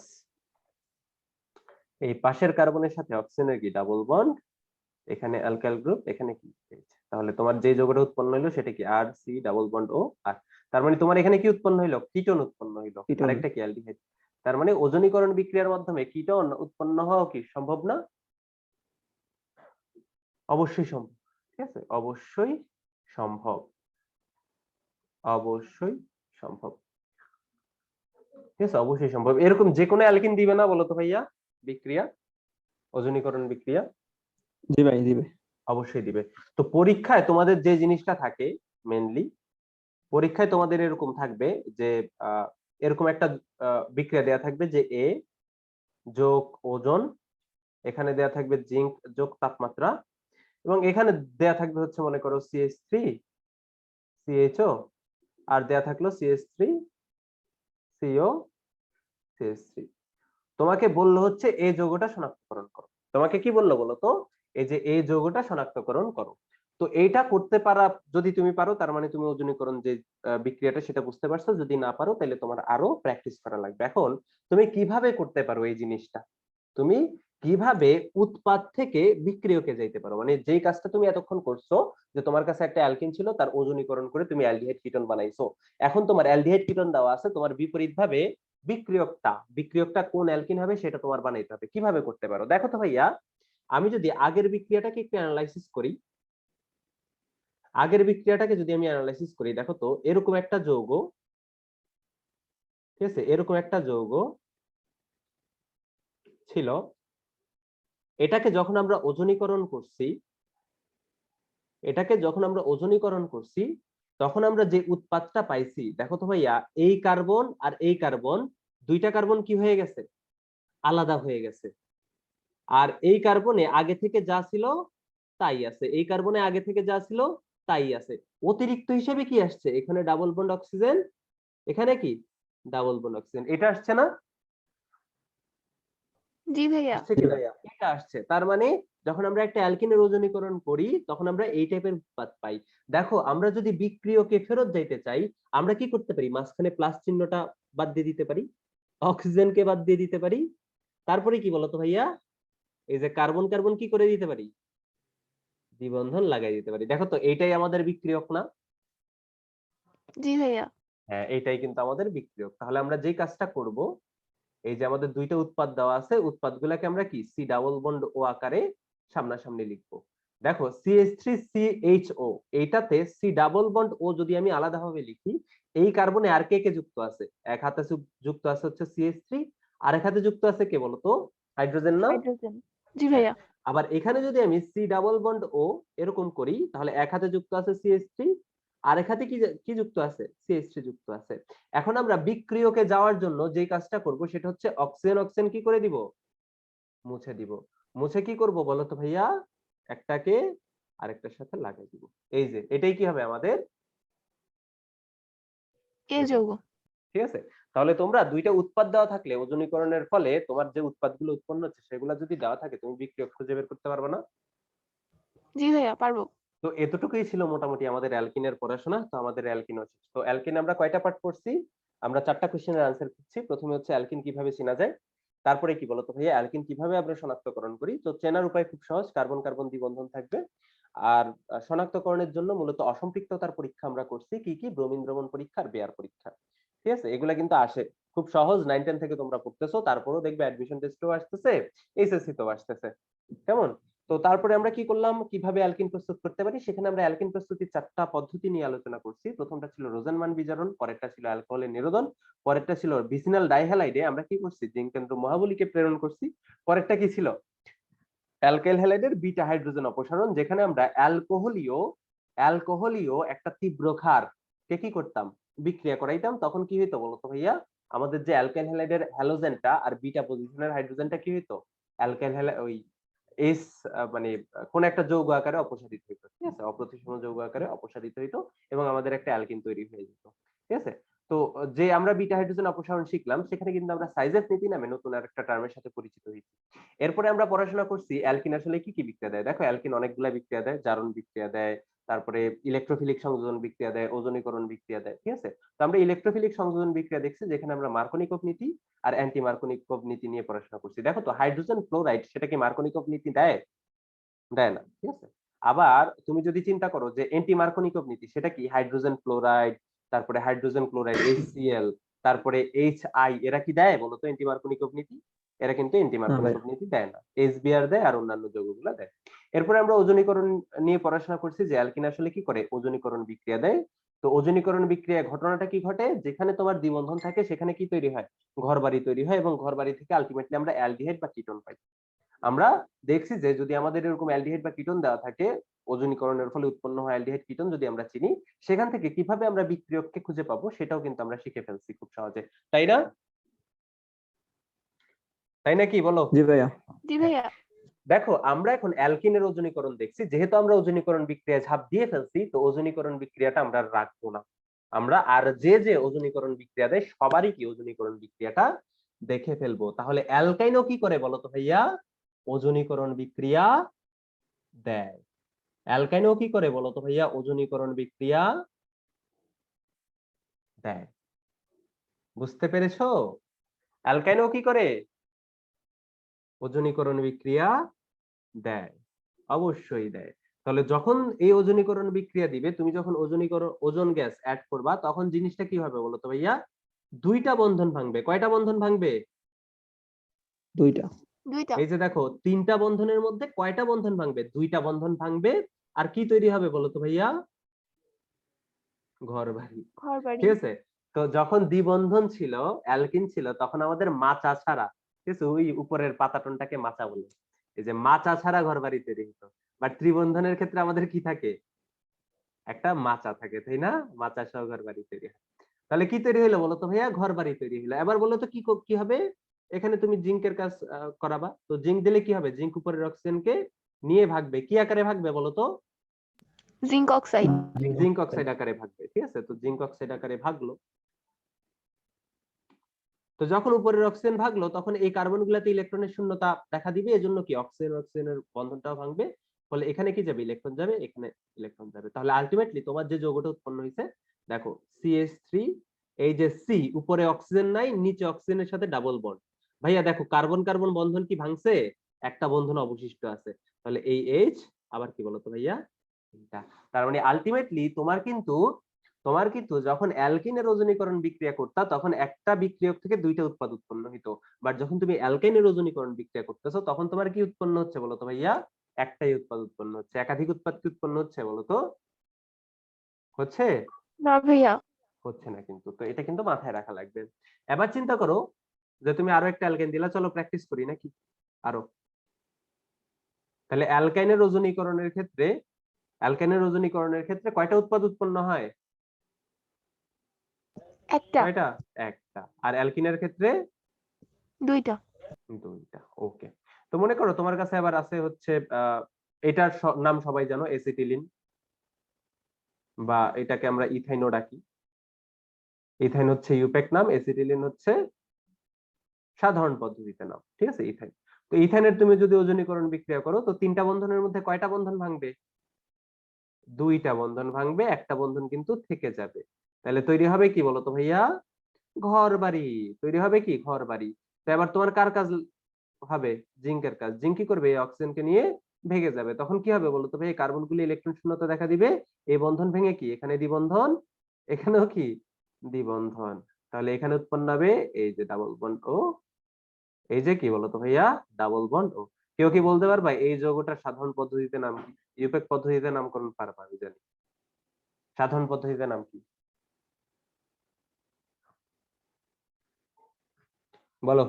এই পাশের কার্বনের সাথে অক্সিজেনের কি ডাবল বন্ড, এখানে অ্যালকাইল গ্রুপ, এখানে কি H। তাহলে তোমার যে যৌগটা উৎপন্ন হইলো সেটা কি আর সি ডাবল বন্ড ও আর। তার মানে তোমার এখানে কি উৎপন্ন হইলো? কিটোন উৎপন্ন হইলো, কিটোন। আরেকটা কি অ্যালডিহাইড। তার মানে ওজনীকরণ বিক্রিয়ার মাধ্যমে কিটোন উৎপন্ন হওয়া কি সম্ভব না? অবশ্যই সম্ভব। ঠিক আছে, অবশ্যই সম্ভব, অবশ্যই সম্ভব। ঠিক আছে, অবশ্যই সম্ভব। এরকম যে কোনো অ্যালকিন দিবে না বলো তো ভাইয়া বিক্রিয়া, ওজনীকরণ বিক্রিয়া? জি ভাই দিবে। অবশ্যই দিবে। তো পরীক্ষায় তোমাদের যে জিনিসটা থাকে মেইনলি, পরীক্ষায় তোমাদের এরকম থাকবে যে এরকম একটা বিক্রিয়া দেয়া থাকবে যে এ যোগ ওজন, এখানে দেয়া থাকবে জিঙ্ক যোগ তাপমাত্রা, এবং এখানে দেয়া থাকবে হচ্ছে মনে করো CH3 CHO, আর দেয়া থাকলো CH3 CO CH3। তোমাকে বললো হচ্ছে এই যৌগটা শনাক্তকরণ করো। তোমাকে কি বললো বলো তো? এই যে এই যৌগটা শনাক্তকরণ করো। তো এইটা করতে পারা যদি তুমি পারো, তার মানে তুমি ওজনীকরণ যে বিক্রিয়াটা সেটা বুঝতে পারছো। যদি না পারো তাহলে তোমার আরো প্র্যাকটিস করা লাগবে। এখন তুমি কিভাবে করতে পারো এই জিনিসটা? তুমি কিভাবে উৎপাদ থেকে বিক্রিয়কে যাইতে পারো, মানে যেই কাজটা তুমি এতক্ষণ করছো, যে তোমার কাছে একটা অ্যালকিন ছিল তার ওজনীকরণ করে তুমি অ্যালডিহাইড কিটোন বানাইছো। এখন তোমার অ্যালডিহাইড কিটোন দেওয়া আছে, তোমার বিপরীতভাবে বিক্রিয়কটা কোন অ্যালকিন হবে সেটা তোমার বানাইতে হবে। কিভাবে করতে পারো দেখো তো ভাইয়া। আমি যদি আগের বিক্রিয়াটাকে একটু অ্যানালাইসিস করি, আগের বিক্রিয়াটাকে যদি আমি অ্যানালাইসিস করি, দেখো তো এরকম একটা যৌগ, ঠিক আছে, এরকম একটা যৌগ ছিল। এটাকে যখন আমরা ওজনীকরণ করছি, এটাকে যখন আমরা ওজনীকরণ করছি, তখন আমরা যে উৎপাদটা পাইছি, দেখো তো ভাইয়া, এই কার্বন আর এই কার্বন, দুইটা কার্বন কি হয়ে গেছে? আলাদা হয়ে গেছে। আর এই কার্বনে আগে থেকে যা ছিল তাই আছে, এই কার্বনে আগে থেকে যা ছিল তাই আছে। অতিরিক্ত হিসেবে কি আসছে? এখানে ডাবল বন্ড অক্সিজেন, এখানে কি ডাবল বন্ড অক্সিজেন, এটা আসছে না? জি ভাইয়া। আসছে কি ভাইয়া? এটা আসছে। তার মানে যখন আমরা একটা অ্যালকিনের ওজনীকরণ করি তখন আমরা এই টাইপের উৎপাদ পাই। দেখো আমরা যদি বিক্রিয়কে ফেরত যাইতে চাই, আমরা কি করতে পারি? মাঝখানে প্লাস চিহ্নটা বাদ দিয়ে দিতে পারি, অক্সিজেনকে বাদ দিয়ে দিতে পারি, তারপরে কি বলতো ভাইয়া, এই যে কার্বন কার্বন কি করে দিতে পারি? দ্বিবন্ধন লাগাই দিতে পারি। দেখো তো এইটাই আমাদের বিক্রিয়ক না? জি ভাইয়া। হ্যাঁ, এইটাই কিন্তু আমাদের বিক্রিয়ক। তাহলে আমরা যে কাজটা করব, এই যে আমাদের দুইটা উৎপাদ দেওয়া আছে, উৎপাদগুলোকে আমরা কি সি ডাবল বন্ড ও আকারে সামনাসামনি লিখবো। দেখো CH3CHO, এইটাতে সি ডাবল বন্ড ও যদি আমি আলাদাভাবে লিখি, এই কার্বনে আর কে কে যুক্ত আছে? এক হাতে যুক্ত আছে হচ্ছে CH3, আর এক হাতে যুক্ত আছে কে বলতো? হাইড্রোজেন না? হাইড্রোজেন। জি হ্যাঁ। ভাইয়া। আবার এখানে যদি আমি সি ডাবল বন্ড ও এরকম করি, তাহলে এক হাতে যুক্ত আছে CH3, আর এক হাতে কি কি যুক্ত আছে? CH3 যুক্ত আছে। এখন আমরা বিক্রিয়কে যাওয়ার জন্য যে কাজটা করব সেটা হচ্ছে অক্সিজেন অক্সিজেন কি করে দিব? মুছে দিব। মুছে কি করব বলো তো ভাইয়া? একটাকে আরেকটার সাথে লাগাই দিব। এই যে এটাই কি হবে আমাদের এ যৌগ। ঠিক আছে। তাহলে তোমরা দুইটা উৎপাদ দেওয়া থাকলে ওজনীকরণের ফলে তোমার যে উৎপাদগুলো উৎপন্ন হচ্ছে সেগুলো যদি দেওয়া থাকে তুমি বিক্রিয়ক খুঁজে বের করতে পারবে না। জি ভাইয়া পারবো। তো এতটুকুই ছিল মোটামুটি আমাদের অ্যালকিনের পড়াশোনা। তো আমাদের অ্যালকিন শেষ। তো অ্যালকিন আমরা কয়টা পার্ট পড়ছি? আমরা 4টা কোশ্চেনের আনসার করছি। প্রথমে হচ্ছে অ্যালকিন কিভাবে চেনা যায়, তারপরে কি বলতো ভাইয়া অ্যালকিন কিভাবে আমরা শনাক্তকরণ করি। তো চেনার উপায় খুব সহজ, কার্বন কার্বন দ্বিবন্ধন থাকবে। আর শনাক্তকরণের জন্য মূলত অসম্পৃক্ততার পরীক্ষা আমরা করছি কি কি, ব্রোমিন দ্রবণ পরীক্ষা আর বেয়ার পরীক্ষা। ঠিক আছে, এগুলা কিন্তু আসে খুব সহজ, 9-10 থেকে তোমরা পড়তেছো, তারপরেও দেখবে অ্যাডমিশন টেস্টেও আসতেছে, এইচএসসি তেও আসতেছে। কেমন? তো তারপরে আমরা কি করলাম, কিভাবে অ্যালকিন প্রস্তুত করতে পারি, সেখানে আমরা অ্যালকিন প্রস্তুতির 4টা পদ্ধতি নিয়ে আলোচনা করছি। প্রথমটা ছিল রোজানমান বিজারণ, পরেরটা ছিল অ্যালকোহলের নিরোধন, পরেরটা ছিল ভিসিনাল ডাইহ্যালাইডে আমরা কি করছি, জিঙ্ক কেন্দ্র মহাবলীকে প্রেরণ করছি, পরেরটা কি ছিল অ্যালকাইল হ্যালাইডের বিটা হাইড্রোজেন অপসারণ, যেখানে আমরা অ্যালকোহলীয় একটা তীব্র ক্ষার কে কি করতাম, বিক্রিয়া করাইতাম। তখন কি হইতো বলতো ভাইয়া, আমাদের যে অ্যালকাইল হ্যালাইডের হ্যালোজেনটা আর বিটা পজিশনের হাইড্রোজেনটা কি হইতো, অ্যালকাইল হ্যালাইড ওই এস মানে কোন একটা যৌগ আকারে অপসারিত হইতো। ঠিক আছে, অপ্রতিসম যৌগ আকারে অপসারিত হইতো এবং আমাদের একটা অ্যালকিন তৈরি হয়ে যেত। ঠিক আছে। তো যে আমরা বিটা হাইড্রোজেন অপসারণ শিখলাম, সেখানে কিন্তু আমরা সাইজের নীতি নামে নতুন আরেকটা টার্মের সাথে পরিচিত হয়েছি। এরপরে আমরা পড়াশোনা করছি অ্যালকিন আসলে কি কি বিক্রিয়া দেয়। দেখো অ্যালকিন অনেকগুলা বিক্রিয়া দেয়, জারণ বিক্রিয়া দেয়, তারপরে ইলেকট্রোফিলিক সংযোজন বিক্রিয়া দেয়, ওজনীকরণ বিক্রিয়া দেয়। ঠিক আছে, তো আমরা ইলেকট্রোফিলিক সংযোজন বিক্রিয়া দেখছি, যেখানে আমরা মার্কোনিকভ নীতি আর অ্যান্টি মার্কোনিকভ নীতি নিয়ে পড়াশোনা করছি। দেখো তো হাইড্রোজেন ফ্লোরাইড সেটা কি মার্কোনিকভ নীতি দেয়? দেয় না। ঠিক আছে, আবার তুমি যদি চিন্তা করো যে অ্যান্টি মার্কোনিকভ নীতি, সেটা কি হাইড্রোজেন ফ্লোরাইড, তারপরে হাইড্রোজেন ক্লোরাইড HCl, তারপরে HI, এরা কি দেয় বলতো অ্যান্টি মার্কোনিকভ নীতি? এরা কিন্তু অ্যান্টি না ভাই। মার্কোনিকভ নীতি দেয় না, HBr দেয় আর অন্যান্য যৌগগুলো দেয়। এরপরে আমরা ওজনীকরণ নিয়ে পড়াশোনা করছি, যে অ্যালকিন আসলে কি করে, ওজনীকরণ বিক্রিয়া দেয়। তো ওজনীকরণ বিক্রিয়া ঘটনাটা কি ঘটে, যেখানে তোমার দ্বিবন্ধন থাকে সেখানে কি তৈরি হয়, ঘরবাড়ি তৈরি হয়, এবং ঘরবাড়ি থেকে আলটিমেটলি আমরা অ্যালডিহাইড বা কিটোন পাই। আমরা দেখছি যে যদি আমাদের এরকম অ্যালডিহাইড বা কিটোন দেওয়া থাকে, ওজনীকরণের ফলে উৎপন্ন হয় অ্যালডিহাইড কিটোন যদি আমরা চিনি, সেখান থেকে কিভাবে আমরা বিক্রিয়ককে খুঁজে পাবো সেটাও কিন্তু আমরা শিখে ফেলছি খুব সহজে। তাই না? তাই না কি বলো? জি ভাইয়া। জি ভাইয়া। দেখো আমরা এখন অ্যালকিনের ওজনীকরণ দেখছি, যেহেতু আমরা ওজনীকরণ বিক্রিয়া ঝাঁপ দিয়ে ফেলছি, তো ওজনীকরণ বিক্রিয়াটা আমরা আর রাখবো না। আমরা আর যে ওজনীকরণ বিক্রিয়া দেয় সবারই কি ওজনীকরণ বিক্রিয়াটা দেখে ফেলবো। তাহলে অ্যালকাইনও কি করে বলতো ভাইয়া, ওজনীকরণ বিক্রিয়া দেয়। অ্যালকাইনও কি করে বলতো ভাইয়া, ওজনীকরণ বিক্রিয়া দেয়। বুঝতে পেরেছো? অ্যালকাইনও কি করে, ওজনীকরণ বিক্রিয়া দেয়, অবশ্যই দেয়। তাহলে যখন এই ওজনীকরণ বিক্রিয়া দিবে, তুমি যখন ওজন গ্যাস অ্যাড করবা, তখন জিনিসটা কি হবে বলতো ভাইয়া, দুইটা বন্ধন ভাঙবে। কয়টা বন্ধন ভাঙবে? দুইটা। এই যে দেখো 3টা বন্ধনের মধ্যে কয়টা বন্ধন ভাঙবে, 2টা বন্ধন ভাঙবে। আর কি তৈরি হবে বলতো ভাইয়া, ঘরবাড়ি। ঘরবাড়ি। ঠিক আছে, তো যখন দ্বিবন্ধন ছিল, অ্যালকিন ছিল, তখন আমাদের মাচা ছাড়া, ঠিক আছে, ওই উপরের পাতাটনটাকে মাচা বলে, এই যে মাচা ছাড়া ঘরবাড়ি তৈরি হতো। বাট ত্রিবন্ধনের ক্ষেত্রে আমাদের কি থাকে, একটা মাচা থাকে, তাই না? মাচা সহ ঘরবাড়ি তৈরি হয়। তাহলে কি তৈরি হলো বলতো ভাইয়া, ঘরবাড়ি তৈরি হলো। এবার বলো তো কি হবে, এখানে তুমি জিঙ্কের কাজ করাবা, তো জিঙ্ক দিলে কি হবে, জিঙ্ক উপরের অক্সিজেনকে নিয়ে ভাগবে, কি আকারে ভাগবে বলতো, জিঙ্ক অক্সাইড। জিঙ্ক অক্সাইড আকারে ভাগবে। ঠিক আছে, তো জিঙ্ক অক্সাইড আকারে ভাগলো। তো যখন উপরের অক্সিজেন ভাগলো, তখন এই কার্বন গুলাতে ইলেকট্রনের শূন্যতা দেখা দিবে, এজন্য কি অক্সিজেনের বন্ধনটাও ভাঙবে, ফলে এখানে কি যাবে, ইলেকট্রন যাবে, এখানে ইলেকট্রন যাবে। তাহলে আলটিমেটলি তোমার যে যৌগটা উৎপন্ন হয়েছে, দেখো CH3, এই যে সি, উপরে অক্সিজেন নাই, নিচে অক্সিজেনের সাথে ডাবল বন্ড। ভাইয়া দেখো কার্বন কার্বন বন্ধন কি ভাঙছে, একটা বন্ধন অবশিষ্ট আছে। তাহলে এই H আবার কি বলতো ভাইয়া, এটা। তার মানে আলটিমেটলি তোমার কিন্তু যখন অ্যালকিনের ওজনীকরণ বিক্রিয়া করতা, তখন একটা বিক্রিয়ক থেকে 2টা উৎপাদ উৎপন্ন হইতো। বাট যখন তুমি অ্যালকাইনের ওজনীকরণ বিক্রিয়া করতেছো, তখন তোমার কি উৎপন্ন হচ্ছে বলতো ভাইয়া, একটাই উৎপাদ উৎপন্ন হচ্ছে। একাধিক উৎপাদ কি উৎপন্ন হচ্ছে বলতো, হচ্ছে? না ভাইয়া। হচ্ছে না কিন্তু। তো এটা কিন্তু মাথায় রাখা লাগবে। এবার চিন্তা করো যে তুমি আরো একটা অ্যালকেন দিলা, চলো প্র্যাকটিস করি নাকি আরো। তাহলে অ্যালকাইনের ক্ষেত্রে কয়টা উৎপাদ উৎপন্ন হয়, একটা। কয়টা, একটা। আর অ্যালকিনের ক্ষেত্রে দুইটা। 2টা। ওকে, তো মনে করো তোমার কাছে আবার আছে হচ্ছে এটার নাম সবাই জানো, এসিটিলিন, বা এটাকে আমরা ইথাইনও ডাকি। ইথাইন হচ্ছে ইউপেক নাম, এসিটিলিন হচ্ছে সাধারণ পদ্ধতিতে নাম, ঠিক আছে, ইথাইন। তো ইথাইনের তুমি যদি ওজনীকরণ বিক্রিয়া করো তো 3টা বন্ধনের মধ্যে কয়টা বন্ধন ভাঙবে? 2টা বন্ধন ভাঙবে, একটা বন্ধন কিন্তু থেকে যাবে। তাহলে তৈরি হবে কি বলতো ভাইয়া? ঘর বাড়ি। তৈরি হবে কি? ঘর বাড়ি। তো এবার তোমার কার কাজ হবে? জিঙ্কের কাজ। জিঙ্ক কি করবে? এই অক্সিজেনকে নিয়ে ভেঙে যাবে। তখন কি হবে বলতো ভাই? কার্বনগুলি ইলেকট্রন শূন্যতা দেখা দিবে। এই বন্ধন ভেঙে কি এখানে দ্বিবন্ধন, এখানেও কি দ্বিবন্ধন। তাহলে এখানে উৎপন্ন হবে এই যে ডাবল বন্ড ও, এই যে কি বলতো ভাইয়া? ডাবল বন্ড ও। কেউ কি বলতে পারবা এই যৌগটার সাধারণ পদ্ধতিতে নাম কি? ইউপেক পদ্ধতিতে নামকরণ পারবা? আমি জানি। সাধারণ পদ্ধতিতে নাম কি বলো?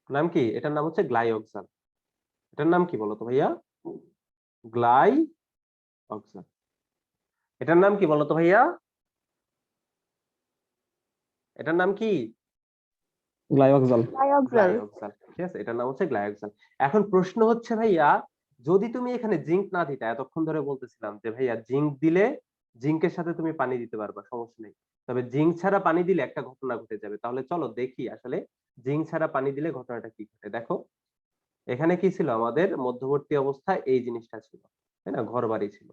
নাম কি? এটার নাম হচ্ছে গ্লাইঅক্সাল। এটার নাম কি বলতো ভাইয়া? গ্লাই অক্সাল। এটার নাম কি বলতো ভাইয়া? এটার নাম কি? গ্লাইঅক্সাল। ডাইঅক্সাল। গ্লাইঅক্সাল। ঠিক আছে, এটার নাম হচ্ছে গ্লাইঅক্সাল। এখন প্রশ্ন হচ্ছে ভাইয়া, যদি তুমি এখানে জিঙ্ক না দিতা, এতক্ষণ ধরে বলতেছিলাম যে ভাইয়া জিঙ্ক দিলে জিঙ্কের সাথে তুমি পানি দিতে পারবা, সমস্যা নেই। তবে জিঙ্ক ছাড়া পানি দিলে একটা ঘটনা ঘটে যাবে। তাহলে চলো দেখি আসলে জিঙ্ক ছাড়া পানি দিলে ঘটনাটা কি ঘটে। দেখো এখানে কি ছিল, আমাদের মধ্যবর্তী অবস্থায় এই জিনিসটা ছিল, তাই না? ঘর বাড়ি ছিল।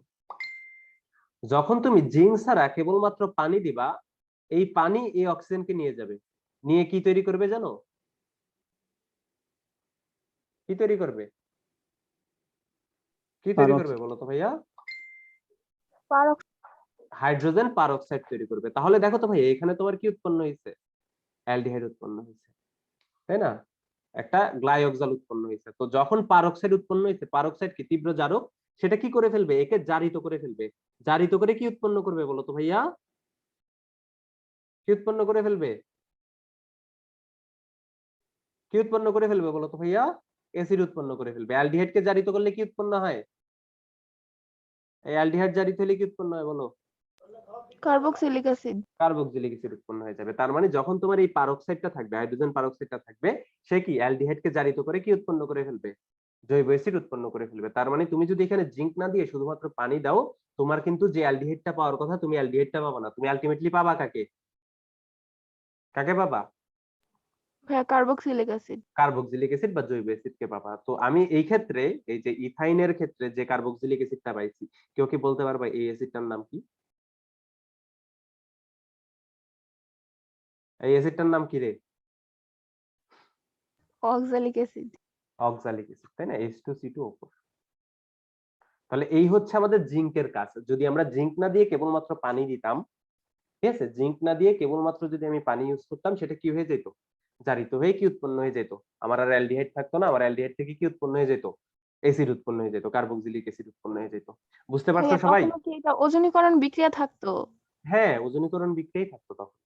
যখন তুমি জিঙ্ক ছাড়া কেবলমাত্র পানি দিবা, এই পানি এই অক্সিজেনকে নিয়ে যাবে, নিয়ে কি তৈরি করবে জানো? কি তৈরি করবে? কি তৈরি করবে বলো তো ভাইয়া? পারক। হাইড্রোজেন পারঅক্সাইড তৈরি করবে। তাহলে দেখো তো ভাই, এখানে তোমার কি উৎপন্ন হয়েছে? অ্যালডিহাইড উৎপন্ন হয়েছে, তাই না? একটা গ্লাইঅক্সাল উৎপন্ন হয়েছে। তো যখন পারঅক্সাইড উৎপন্ন হয়েছে, পারঅক্সাইড কি তীব্র জারক, সেটা কি করে ফেলবে? একে জারিত করে ফেলবে। জারিত করে কি উৎপন্ন করবে বলো তো ভাইয়া? কি উৎপন্ন করে ফেলবে? কি উৎপন্ন করে ফেলবে বলো তো ভাইয়া? অ্যাসিড উৎপন্ন করে ফেলবে। অ্যালডিহাইডকে জারিত করলে কি উৎপন্ন হয়? এই অ্যালডিহাইড জারিত হলে কি উৎপন্ন হয় বলো? Carboxylic acid. কার্বক্সিলিক অ্যাসিড উৎপন্ন হয়ে যাবে। তার মানে যখন তোমার এই পারঅক্সাইডটা থাকবে, হাইড্রোজেন পারঅক্সাইডটা থাকবে, সে কি অ্যালডিহাইডকে জারিত করে কি উৎপন্ন করে ফেলবে? জৈব অ্যাসিড উৎপন্ন করে ফেলবে। তার মানে তুমি যদি এখানে জিঙ্ক না দিয়ে শুধুমাত্র পানি দাও, তোমার কিন্তু যে অ্যালডিহাইডটা পাওয়ার কথা, তুমি অ্যালডিহাইডটা পাবা না। তুমি আলটিমেটলি পাবা কাকে? কাকে পাবা? হ্যাঁ, কার্বক্সিলিক অ্যাসিড। কার্বক্সিলিক অ্যাসিড বা জৈব অ্যাসিডকে পাবা। তো আমি এই ক্ষেত্রে, এই যে ইথাইনের ক্ষেত্রে যে কার্বক্সিলিক অ্যাসিডটা পাইছি, কেউ কি বলতে পারবা এই অ্যাসিডটার নাম কি? এই অ্যাসিডটার নাম কি রে? Oxalic acid. অক্সালিক অ্যাসিড, তাই না? H2C2O4। তাহলে এই হচ্ছে আমাদের জিঙ্কের কাজ। যদি আমরা জিঙ্ক না দিয়ে কেবলমাত্র পানি দিতাম, ঠিক আছে, জিঙ্ক না দিয়ে কেবলমাত্র যদি আমি পানি ইউজ করতাম, সেটা কি হয়ে যেত? জারিত হয়ে কি উৎপন্ন হয়ে যেত? আমার আর অ্যালডিহাইড থাকতো না। আমার অ্যালডিহাইড থেকে কি উৎপন্ন হয়ে যেত? অ্যাসিড উৎপন্ন হয়ে যেত, কার্বক্সিলিক অ্যাসিড উৎপন্ন হয়ে যেত। বুঝতে পারছো ভাইয়া সবাই? তখনও কি এটা ওজনীকরণ বিক্রিয়া থাকতো? হ্যাঁ, ওজনীকরণ বিক্রিয়াই থাকতো তখন।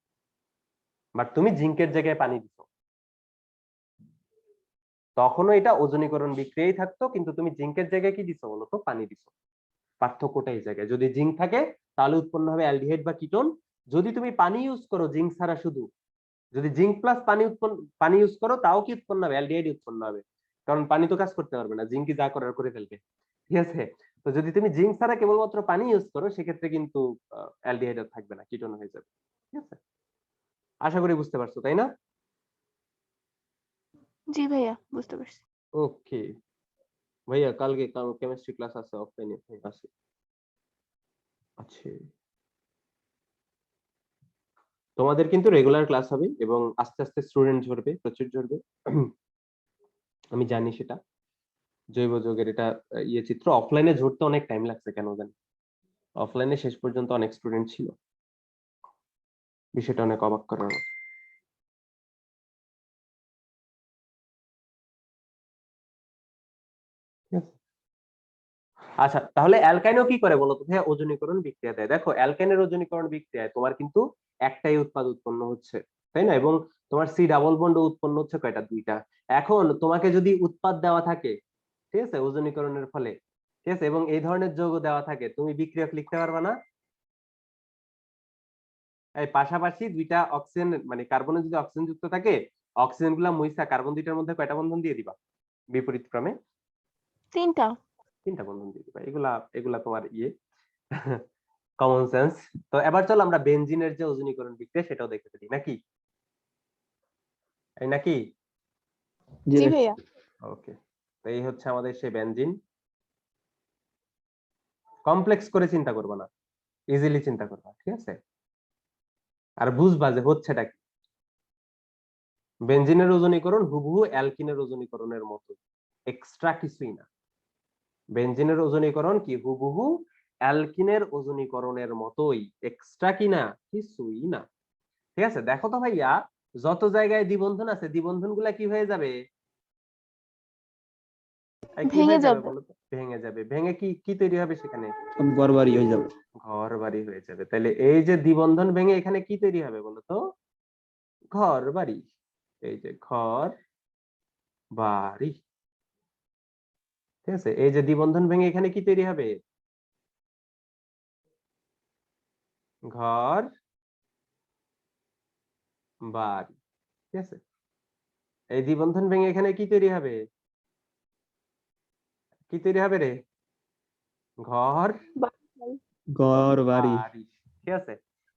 বাট তুমি জিঙ্কের জায়গায় পানি দিছো, তখনও এটা ওজনীকরণ বিক্রিয়াই থাকতো, কিন্তু তুমি জিঙ্কের জায়গায় কি দিছো বলতো? পানি দিছো। পার্থক্যটা এই জায়গায়। যদি জিঙ্ক থাকে তাহলে উৎপন্ন হবে অ্যালডিহাইড বা কিটোন। যদি তুমি পানি ইউজ করো জিঙ্ক ছাড়া শুধু, যদি জিঙ্ক প্লাস পানি ইউজ করো, তাও কি উৎপন্ন হবে? অ্যালডিহাইড উৎপন্ন হবে। কারণ পানি তো কাজ করতে পারবে না, জিঙ্কই যা করার করে ফেলবে, ঠিক আছে? তো যদি তুমি জিঙ্ক ছাড়া কেবলমাত্র পানি ইউজ করো, সেক্ষেত্রে কিন্তু অ্যালডিহাইড আর থাকবে না, কিটোন হয়ে যাবে। ঠিক আছে, আশা করি বুঝতে পারছো, তাই না? জি ভাইয়া, বুঝতে পারছি। ওকে ভাইয়া, কালকে কেমিস্ট্রি ক্লাস আছে অফলাইনে, আছে? আচ্ছা, তোমাদের কিন্তু রেগুলার ক্লাস হবে এবং আস্তে আস্তে স্টুডেন্ট ঝরবে, প্রচুর ঝরবে। আমি জানি সেটা। জৈব যৌগের এটা ইয়ে চিত্র অফলাইনে ঝরতে অনেক টাইম লাগছে, কেন জানি। অফলাইনে শেষ পর্যন্ত অনেক স্টুডেন্ট ছিল, বিষয়টা অনেক অবাক করার মতো। ঠিক আছে? আচ্ছা, তাহলে অ্যালকাইনও কি করে বলো তো ভাইয়া? ওজনীকরণ বিক্রিয়া দেয়। দেখো অ্যালকাইনের ওজনীকরণ বিক্রিয়ায় তোমার কিন্তু একটাই উৎপাদ উৎপন্ন হচ্ছে, তাই না? এবং তোমার সি ডাবল বন্ড উৎপন্ন হচ্ছে কয়টা? 2টা। এখন তোমাকে যদি উৎপাদ দেওয়া থাকে, ঠিক আছে, ওজনীকরণের ফলে, ঠিক আছে, এবং এই ধরনের যৌগ দেওয়া থাকে, তুমি বিক্রিয়ক লিখতে পারবা না? এই পাশাপাশি 2টা অক্সিজেন, মানে কার্বনে যদি অক্সিজেন যুক্ত থাকে, অক্সিজেন গুলা মুইসা কার্বন 2টার মধ্যে কয়টা বন্ধন দিয়ে দিবা? বিপরীত ক্রমে তিনটা। তিনটা বন্ধন দিয়ে দিবা। এগুলা এগুলা তোমার কমন সেন্স। তো এবার চলো আমরা বেনজিনের যে ওজনীকরণ বিক্রিয়া সেটাও দেখে ফেলি নাকি? এই নাকি? জি জি ভাই। ভাইয়া। ওকে, তো এই হচ্ছে আমাদের সেই বেনজিন। কমপ্লেক্স করে চিন্তা করবো না, ইজিলি চিন্তা করবা, ঠিক আছে? আর বুঝবা যে হচ্ছেটা কি। বেনজিনের ওজনীকরণ হুবহু অ্যালকিনের ওজনীকরণের মতো, এক্সট্রা কিছুই না। বেনজিনের ওজনীকরণ কি হুবহু অ্যালকিনের ওজনীকরণের মতোই, এক্সট্রা কি না, কিছুই না। ঠিক আছে, দেখো তো ভাইয়া, যত জায়গায় দ্বিবন্ধন আছে দ্বিবন্ধন গুলা কি হয়ে যাবে? কি ভেঙে হয়ে যাবে যাবে। বলো তো? ভেঙে যাবে। ভেঙে কি কি তৈরি হবে সেখানে? সব গড়বাড়ি হয়ে যাবে। ঘর বাড়ি হয়ে যাবে। তাহলে এই যে দ্বিবন্ধন ভেঙে এখানে কি তৈরি হবে বলো তো? ঘর বাড়ি। এই যে ঘর বাড়ি, ঠিক আছে? এই যে দ্বিবন্ধন ভেঙে এখানে কি তৈরি হবে? ঘর বাড়ি, ঠিক আছে? এই দ্বিবন্ধন ভেঙে এখানে কি তৈরি হবে? কি তৈরি হবে রে? ঘর গড়বাড়ি। বাড়ি, ঠিক আছে?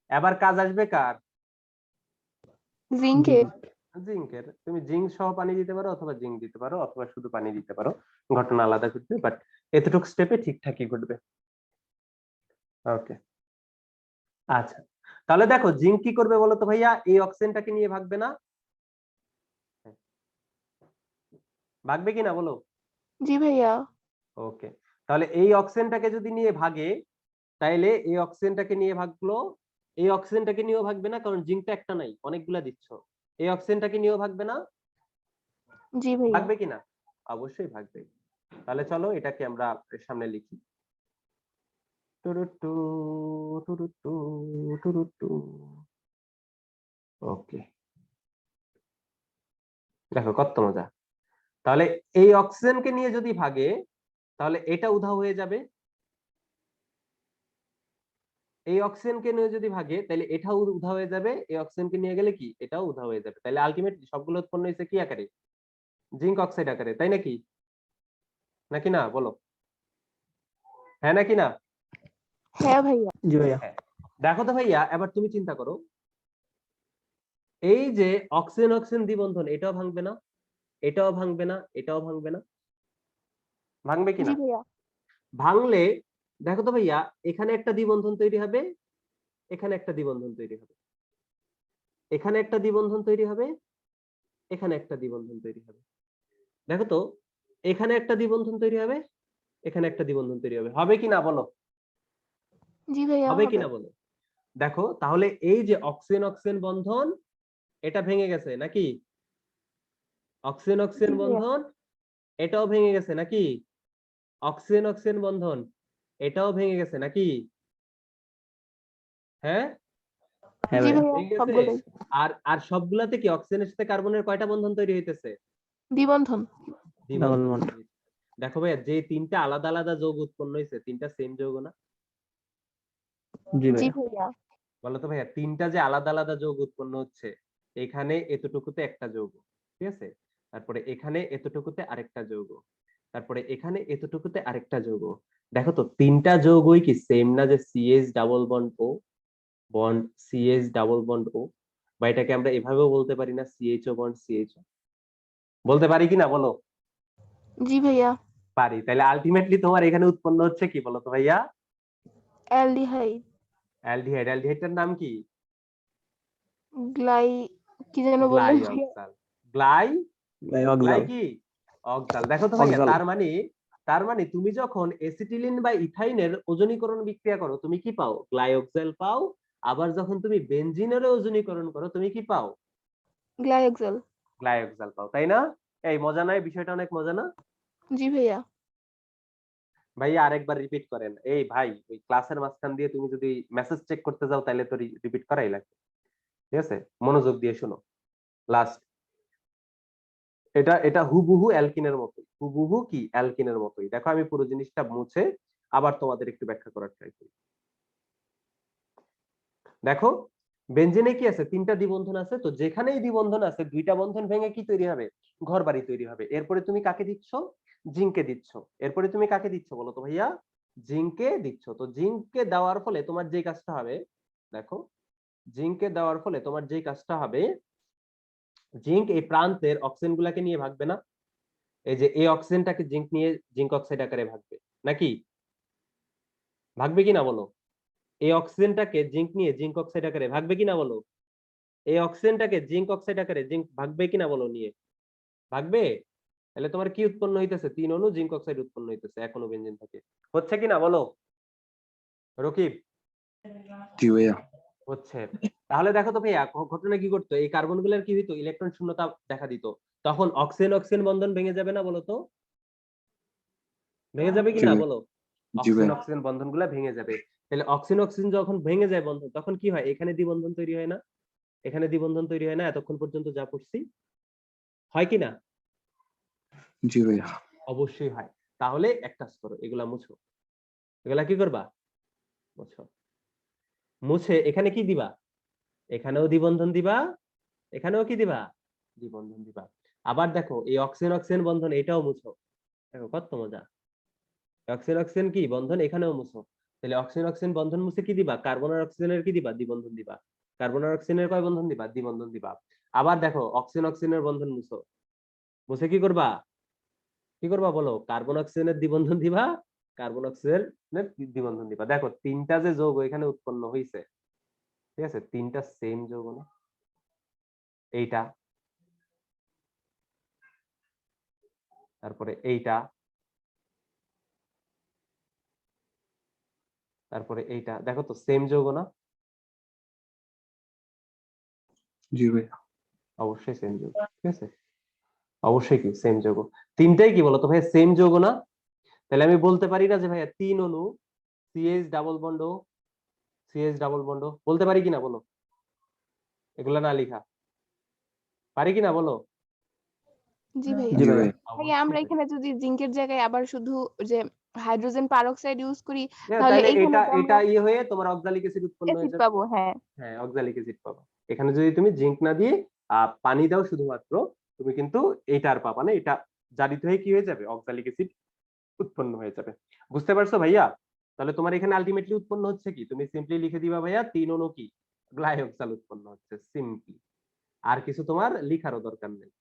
এবার কাজ আসবে কার? জিঙ্কে। জিঙ্কের। তুমি জিঙ্ক সহ পানি দিতে পারো অথবা জিঙ্ক দিতে পারো অথবা শুধু পানি দিতে পারো, ঘটনা আলাদা ঘটবে, বাট এতটুকু স্টেপে ঠিকঠাকই ঘটবে। ওকে, আচ্ছা, তাহলে দেখো জিঙ্ক কি করবে বলো তো ভাইয়া? এই অক্সিজেনটাকে নিয়ে ভাগবে না? ভাগবে কিনা বলো? জি ভাইয়া। ওকে, তাহলে এই অক্সিজেনটাকে যদি নিয়ে ভাগে, তাইলে এই অক্সিজেনটাকে নিয়ে ভাগলো, এই অক্সিজেনটাকে নিয়েও ভাগবে না, কারণ জিঙ্কটা একটা নাই, অনেকগুলা দিচ্ছ। এই অক্সিজেনটাকে নিয়েও ভাগবে না? জি ভাইয়া। ভাগবে কিনা? অবশ্যই ভাগবে। তাহলে চলো এটাকে আমরা এর সামনে লিখি। টুরুটু, টুরুটু, টুরুটু। ওকে, দেখো কত মজা। তাহলে এই অক্সিজেনকে নিয়ে যদি ভাগে, তাহলে এটা উধাও হয়ে যাবে। এই অক্সিজেনকে নিয়ে যদি ভাগে, তাহলে এটাও উধাও হয়ে যাবে। এই অক্সিজেনকে নিয়ে গেলে কি এটাও উধাও হয়ে যাবে। তাহলে আলটিমেটলি সবগুলো উৎপন্ন হয়েছে কি আকারে? জিঙ্ক অক্সাইড আকারে, তাই নাকি? নাকি না বলো? হ্যাঁ নাকি না? হ্যাঁ ভাইয়া। জি ভাইয়া। হ্যাঁ। দেখো তো ভাইয়া, এবার তুমি চিন্তা করো, এই যে অক্সিজেন অক্সিজেন দ্বিবন্ধন, এটাও ভাঙবে না, এটাও ভাঙবে না, এটাও ভাঙবে না, ভাঙবে জি কিনা? ভাইয়া। ভাঙলে দেখো তো ভাইয়া, এখানে একটা দ্বিবন্ধন তৈরি হবে, এখানে একটা দ্বিবন্ধন তৈরি হবে, এখানে একটা দ্বিবন্ধন তৈরি হবে, এখানে একটা দ্বিবন্ধন তৈরি হবে। দেখো তো, এখানে একটা দ্বিবন্ধন তৈরি হবে, এখানে একটা দ্বিবন্ধন তৈরি হবে, হবে কি না বলো? জি ভাইয়া হবে হবে। কিনা বলো? দেখো তাহলে এই যে অক্সিজেন অক্সিজেন বন্ধন, এটা ভেঙে গেছে নাকি? অক্সিজেন জি অক্সিজেন ভাইয়া। বন্ধন এটাও ভেঙে গেছে নাকি? অক্সিজেন অক্সিজেন বন্ধন এটাও ভেঙে গেছে নাকি? হ্যাঁ, হ্যাঁ জি ভাইয়া। ভাইয়া ভেঙে গেছে। সবগুলোই। আর আর সবগুলাতে কি অক্সিজেনের সাথে কার্বনের কয়টা বন্ধন তৈরি হইতেছে? দ্বিবন্ধন। ডাবল দ্বিবন্ধন বন্ড। তৈরি হইতেছে। দেখো ভাইয়া, যে তিনটা আলাদা আলাদা যৌগ উৎপন্ন হয়েছে, তিনটা সেম যৌগ না? জি জি ভাইয়া। ভাইয়া। বলতো ভাইয়া, তিনটা যে আলাদা আলাদা যৌগ উৎপন্ন হচ্ছে, এখানে এতটুকুতে একটা যৌগ, ঠিক আছে? তারপরে এখানে এতটুকুতে আরেকটা যৌগ, তারপরে এখানে এতটুকুতে আরেকটা যৌগ। দেখো তো তিনটা যৌগই কি সেম না? যে সিএইচ ডাবল বন্ড ও বন্ড সিএইচ ডাবল বন্ড ও, বা এটাকে আমরা এভাবেও বলতে পারি না, সিএইচও বন্ড সিএইচও, বলতে পারি কিনা বলো? জি ভাইয়া। পারি। তাহলে আলটিমেটলি তোমার এখানে উৎপন্ন হচ্ছে কি বলতো ভাইয়া? অ্যালডিহাইড। অ্যালডিহাইড। অ্যালডিহাইডটার নাম কি? গ্লাই, কি যেন বললেন ভাইয়া? গ্লাইঅক্সাল। গ্লাই ভাই গ্লাই অক্সাল। কি? অক্সাল। দেখো তো ভাইয়া, অক্সাল। তার মানে তুমি যখন এসিটিলিন বা ইথাইনের ওজনীকরণ বিক্রিয়া করো, তুমি কি পাও? গ্লাইঅক্সাল পাও। আবার যখন তুমি বেনজিনের ওজনীকরণ করো, তুমি কি পাও? গ্লাইঅক্সাল। গ্লাইঅক্সাল পাও, তাই না? এই মজা নয়? বিষয়টা অনেক মজা না জি ভাইয়া। ভাইয়া? আরেকবার রিপিট করেন। এই ভাই, ওই ক্লাসের মাঝখান দিয়ে তুমি যদি মেসেজ চেক করতে যাও, তাহলে তো রিপিট করাই লাগবে, ঠিক আছে? মনোযোগ দিয়ে শোনো। লাস্ট, এটা এটা হুবহু অ্যালকিনের মতোই, হুবহু কি অ্যালকিনের মতোই। দেখো আমি পুরো জিনিসটা মুছে আবার তোমাদের একটু ব্যাখ্যা করার ট্রাই করি। দেখো, বেনজিনে কি আছে? 3টা দ্বিবন্ধন আছে, তো যেখানেই দ্বিবন্ধন আছে 2টা বন্ধন ভেঙে কি তৈরি হবে? ঘর বাড়ি তৈরি হবে। এরপরে তুমি কাকে দিচ্ছ? জিঙ্ককে দিচ্ছ। এরপরে তুমি কাকে দিচ্ছ বলো তো ভাইয়া? জিঙ্ককে দিচ্ছ। তো জিঙ্ককে দেওয়ার ফলে তোমার যে কাজটা হবে, দেখো, জিঙ্ককে দেওয়ার ফলে তোমার যে কাজটা হবে, জিঙ্ক এই প্রান্তের অক্সিজেন গুলাকে নিয়ে ভাগবে না? এই যে এই অক্সিজেনটাকে জিঙ্ক নিয়ে জিঙ্ক অক্সাইড আকারে ভাগবে নাকি? ভাগবে কিনা বলো? এই অক্সিজেনটাকে জিঙ্ক নিয়ে জিঙ্ক অক্সাইড আকারে ভাগবে কিনা বলো? এই অক্সিজেনটাকে জিঙ্ক অক্সাইড আকারে জিঙ্ক ভাগবে কিনা বলো? নিয়ে ভাগবে। তাহলে তোমার কি উৎপন্ন হইতেছে? 3 অণু জিঙ্ক অক্সাইড উৎপন্ন হইতেছে এক অণু বেনজিন থেকে। হচ্ছে কিনা বলো রকিব? জি ভাইয়া। হচ্ছে। তাহলে দেখো তো ভাইয়া, ঘটনা কি করতো? এই কার্বন গুলার কি হইতো? ইলেকট্রন শূন্যতা দেখা দিত। তখন অক্সিজেন অক্সিজেন বন্ধন ভেঙে যাবে না বলো তো? ভেঙে যাবে জি কিনা ভাই। বলো? জি অক্সিজেন ভাই। অক্সিজেন বন্ধন গুলা ভেঙে যাবে। তাহলে অক্সিজেন অক্সিজেন যখন ভেঙে যায় বন্ধন, তখন কি হয়? এখানে দ্বিবন্ধন তৈরি হয় না? এখানে দ্বিবন্ধন তৈরি হয় না? এতক্ষণ পর্যন্ত যা পড়ছি, হয় কিনা? জি ভাইয়া। অবশ্যই হয়। তাহলে এক কাজ করো, এগুলা মুছো। এগুলা কি করবা? মুছো। মুছে এখানে কি দিবা? এখানেও দ্বিবন্ধন দিবা, এখানেও কি দিবা? দ্বিবন্ধন দিবা। আবার দেখো, এই অক্সিজেন অক্সিজেন বন্ধন এটাও মুছো। দেখো কত মজা। অক্সিজেন অক্সিজেন কি বন্ধন, এখানেও মুছো। তাহলে অক্সিজেন অক্সিজেন বন্ধন মুছে কি দিবা? কার্বন আর অক্সিজেনের কি দিবা? দ্বিবন্ধন দিবা। কার্বন আর অক্সিজেনের কয় বন্ধন দিবা? দ্বিবন্ধন দিবা। আবার দেখো, অক্সিজেন অক্সিজেনের বন্ধন মুছো। মুছে কি করবা? কি করবা বলো? কার্বন অক্সিজেনের দ্বিবন্ধন দিবা, কার্বন অক্সিজেনের দ্বিবন্ধন দিবা। দেখো 3টা যে যৌগ এখানে উৎপন্ন হইছে, ঠিক আছে? 3টা সেম যৌগ না? এইটা, তারপরে এইটা, তারপরে এইটা, দেখো তো সেম যৌগ না? জি ভাইয়া। অবশ্যই সেম যৌগ, ঠিক আছে? অবশ্যই কি সেম যৌগ। 3টাই কি বলতো ভাই? সেম যৌগ না? তাহলে আমি বলতে পারি না যে ভাইয়া 3 অণু সিএইচ ডাবল বন্ড ও সিএইচ ডাবল বন্ড, বলতে পারি কিনা বলো? এগুলা না লিখা পারি কিনা বলো? জি ভাইয়া। জি জি ভাইয়া। ভাইয়া। ভাইয়া আমরা অবশ্যই। এখানে যদি জিঙ্কের জায়গায় আবার শুধু যে হাইড্রোজেন পারঅক্সাইড ইউজ করি, হ্যাঁ, তাহলে তাহলে এইখানে এটা তো এটা আমরা ইয়ে হয়ে তোমার অক্সালিক অ্যাসিড উৎপন্ন হয়ে অ্যাসিড যাবে। পাবো। হ্যাঁ। হ্যাঁ, অক্সালিক অ্যাসিড পাবা। এখানে যদি তুমি জিঙ্ক না দিয়ে পানি দাও শুধুমাত্র, তুমি কিন্তু এটা আর পাবা না। এটা জারিত হয়ে কি হয়ে যাবে? অক্সালিক অ্যাসিড উৎপন্ন হয়ে যাবে। বুঝতে পারছো ভাইয়া? তাহলে তোমার এখানে আলটিমেটলি উৎপন্ন হচ্ছে কি? তুমি সিম্পলি লিখে দিবা ভাইয়া 3 অণু কি গ্লাইওক্সাল উৎপন্ন হচ্ছে, সিম্পলি। আর কিছু তোমার লিখারও দরকার নেই।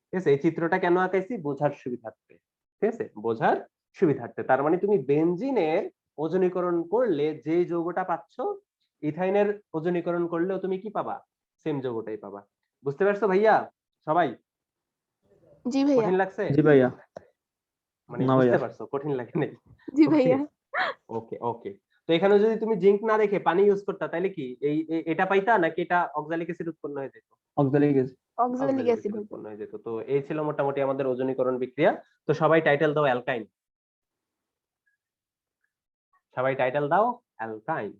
ঠিক আছে? এই চিত্রটা কেন আঁকাইছি? বোঝার সুবিধার্থে। ঠিক আছে? বোঝার সুবিধার্থে। তার মানে তুমি বেনজিনের ওজনীকরণ করলে যে যৌগটা পাচ্ছ, ইথাইনের ওজনীকরণ করলেও তুমি কি পাবা? সেম যৌগটাই পাবা। বুঝতে পারছো ভাইয়া সবাই? জি ভাইয়া। কঠিন লাগছে? জি ভাইয়া। মানে না বুঝতে ভাইয়া। পারছো? কঠিন লাগে নাই? জি ওকে, ভাইয়া। ওকে, ওকে। তো এখানে যদি তুমি জিঙ্ক না রেখে পানি ইউজ করতা, তাহলে কি এটা পাইতা, নাকি এটা অক্সালিক অ্যাসিড উৎপন্ন হয়ে যেত? Oxalic acid. Oxalic oxalic acid acid হতো। উৎপন্ন হয়ে যেত। তো এই ছিল মোটামুটি আমাদের ওজনীকরণ বিক্রিয়া। তো সবাই টাইটেল দাও অ্যালকাইন। সবাই টাইটেল দাও অ্যালকাইন।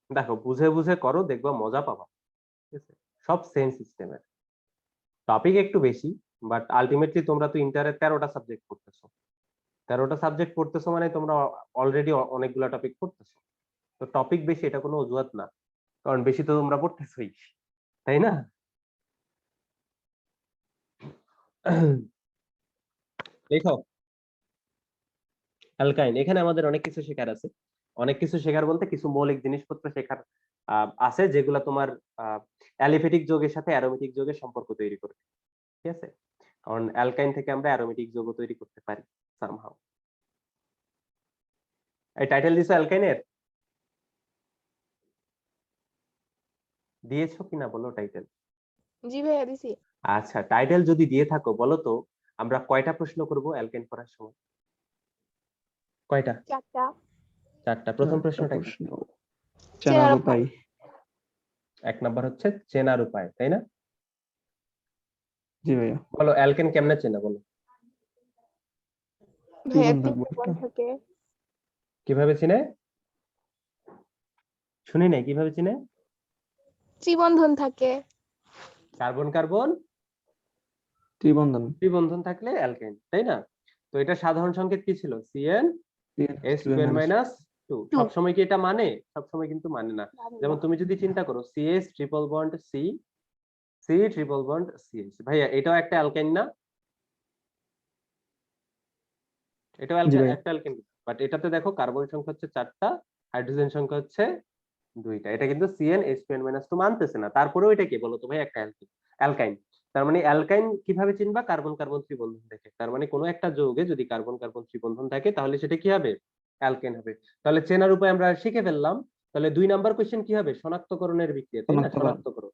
দেখো বুঝে বুঝে করো, দেখবা মজা পাবা। ঠিক আছে? সব সেম সিস্টেমের, টপিক একটু বেশি, বাট আলটিমেটলি তোমরা তো ইন্টারে 13টা সাবজেক্ট পড়তেছো। 13টা সাবজেক্ট পড়তেছো মানে তোমরা অলরেডি অনেকগুলা টপিক পড়তেছো। তো টপিক বেশি এটা কোনো অজুহাত না, কারণ বেশি তো তোমরা পড়তেছোই, তাই না? লেখো অ্যালকাইন। এখানে আমাদের অনেক কিছু শেখার আছে। অনেক কিছু শেখার বলতে কিছু মৌলিক জিনিসপত্র শেখার আছে, যেগুলা তোমার অ্যালিফেটিক যৌগের সাথে অ্যারোমেটিক যৌগের সম্পর্ক তৈরি করবে। ঠিক আছে? কারণ অ্যালকাইন থেকে আমরা অ্যারোমেটিক যৌগ তৈরি করতে পারি সামহাউ। এই টাইটেল দিছো অ্যালকাইনের? দিয়েছো কিনা বলো টাইটেল? জি ভাইয়া দিছি। আচ্ছা, টাইটেল যদি দিয়ে থাকো বলো তো, আমরা কয়টা প্রশ্ন করব অ্যালকেন পড়ার সময়? কয়টা? 4টা। 4টা। প্রথম একটা প্রশ্নটা কি? প্রশ্ন। চেনার চেনার উপায়। উপায়। 1 নাম্বার হচ্ছে চেনার উপায়, তাই না? জি ভাইয়া। বলো অ্যালকেন কেমনে চেনা, বলো। ভাইয়া দ্বিবন্ধন 3টা বন্ধ থাকে। কিভাবে চিনে? শুনি নাই, কিভাবে চিনে? ত্রিবন্ধন থাকে। কার্বন কার্বন ত্রিবন্ধন ত্রিবন্ধন থাকলে অ্যালকাইন, তাই না? তো এটা সাধারণ সংকেত কি ছিল? CnH2n-2। সবসময় কি এটা মানে? সবসময় কিন্তু মানে না। যেমন তুমি যদি চিন্তা করো CH triple bond C, C triple bond CH, ভাইয়া এটাও একটা অ্যালকাইন না? এটাও জি ভাইয়া। একটা অ্যালকাইন, বাট এটাতে দেখো কার্বন সংখ্যা হচ্ছে 4টা, হাইড্রোজেন সংখ্যা হচ্ছে 2টা। এটা কিন্তু CnH2n-2 মানতেছে না, তারপরেও এটা কি বলো তো ভাই? একটা অ্যালকাইন। তার মানে অ্যালকাইন কিভাবে চিনবা? কার্বন কার্বন ত্রিবন্ধন দেখে। তার মানে কোনো একটা যৌগে যদি কার্বন কার্বন ত্রিবন্ধন থাকে তাহলে সেটা কি হবে? অ্যালকেন হবে। তাহলে চেনার উপায় আমরা শিখে ফেললাম। তাহলে 2 নাম্বার কোশ্চেন কি হবে? শনাক্তকরণের বিক্রিয়া, তাই না? শনাক্তকরণ। শনাক্তকরণ।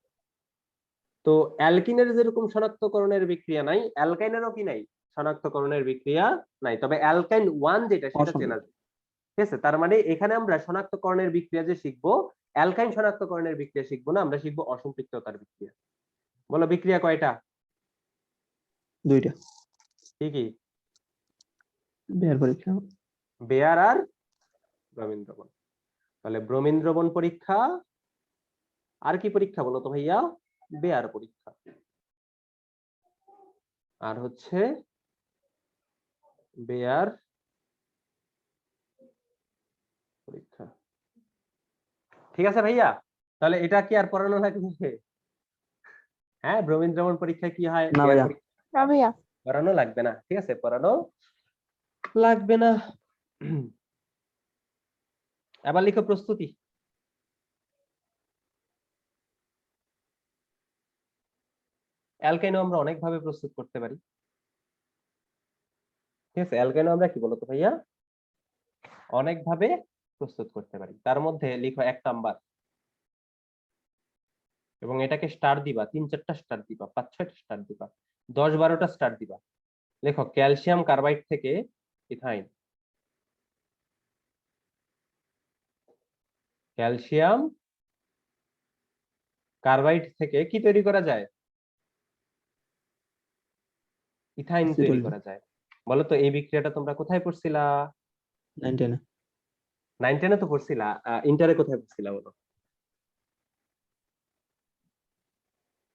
তো অ্যালকিনের যেরকম শনাক্তকরণের বিক্রিয়া নাই, অ্যালকাইনেরও কি নাই? শনাক্তকরণের বিক্রিয়া নাই। তবে অ্যালকাইন 1 যেটা সেটা চেনা অসংখ্য। যায়। ঠিক আছে? তার মানে এখানে আমরা শনাক্তকরণের বিক্রিয়া যে শিখবো, অ্যালকাইন শনাক্তকরণের বিক্রিয়া শিখবো না, আমরা শিখবো অসম্পৃক্ততার বিক্রিয়া। বলো বিক্রিয়া কয়টা? 2টা। কি কি? বের পরীক্ষা। বেয়ার আর ব্রোমিন দ্রবণ। তাহলে ব্রোমিন দ্রবণ পরীক্ষা, আর কি পরীক্ষা বলো তো ভাইয়া? বেয়ার পরীক্ষা। আর হচ্ছে বেয়ার পরীক্ষা। ঠিক আছে ভাইয়া? তাহলে এটা কি আর পড়ানো লাগবে? হ্যাঁ, ব্রোমিন দ্রবণ পরীক্ষা কি হয়? না বেয়ার ভাইয়া। পরীক্ষা না ভাইয়া। পড়ানো লাগবে না। ঠিক আছে, পড়ানো লাগবে না। এবার লিখো প্রস্তুতি। অ্যালকাইনও আমরা অনেক ভাবে প্রস্তুত করতে পারি। ঠিক আছে, অ্যালকাইনও আমরা কি বলতো ভাইয়া? অনেক ভাবে প্রস্তুত করতে পারি। তার মধ্যে লিখো 1 নাম্বার, এবং এটাকে স্টার দিবা, 3-4টা স্টার দিবা, 5-6টা স্টার দিবা, 10-12টা স্টার দিবা। লেখো ক্যালসিয়াম কার্বাইড থেকে ইথাইন। ক্যালসিয়াম কার্বাইড থেকে কি তৈরি করা যায়? ইথাইন তৈরি অ্যাসিটোলিন। করা যায়। বলো তো এই বিক্রিয়াটা তোমরা কোথায় পড়ছিলা? 9-10 এ। 9-10 তো পড়ছিলা। ইন্টারে কোথায় পড়ছিলা বলো?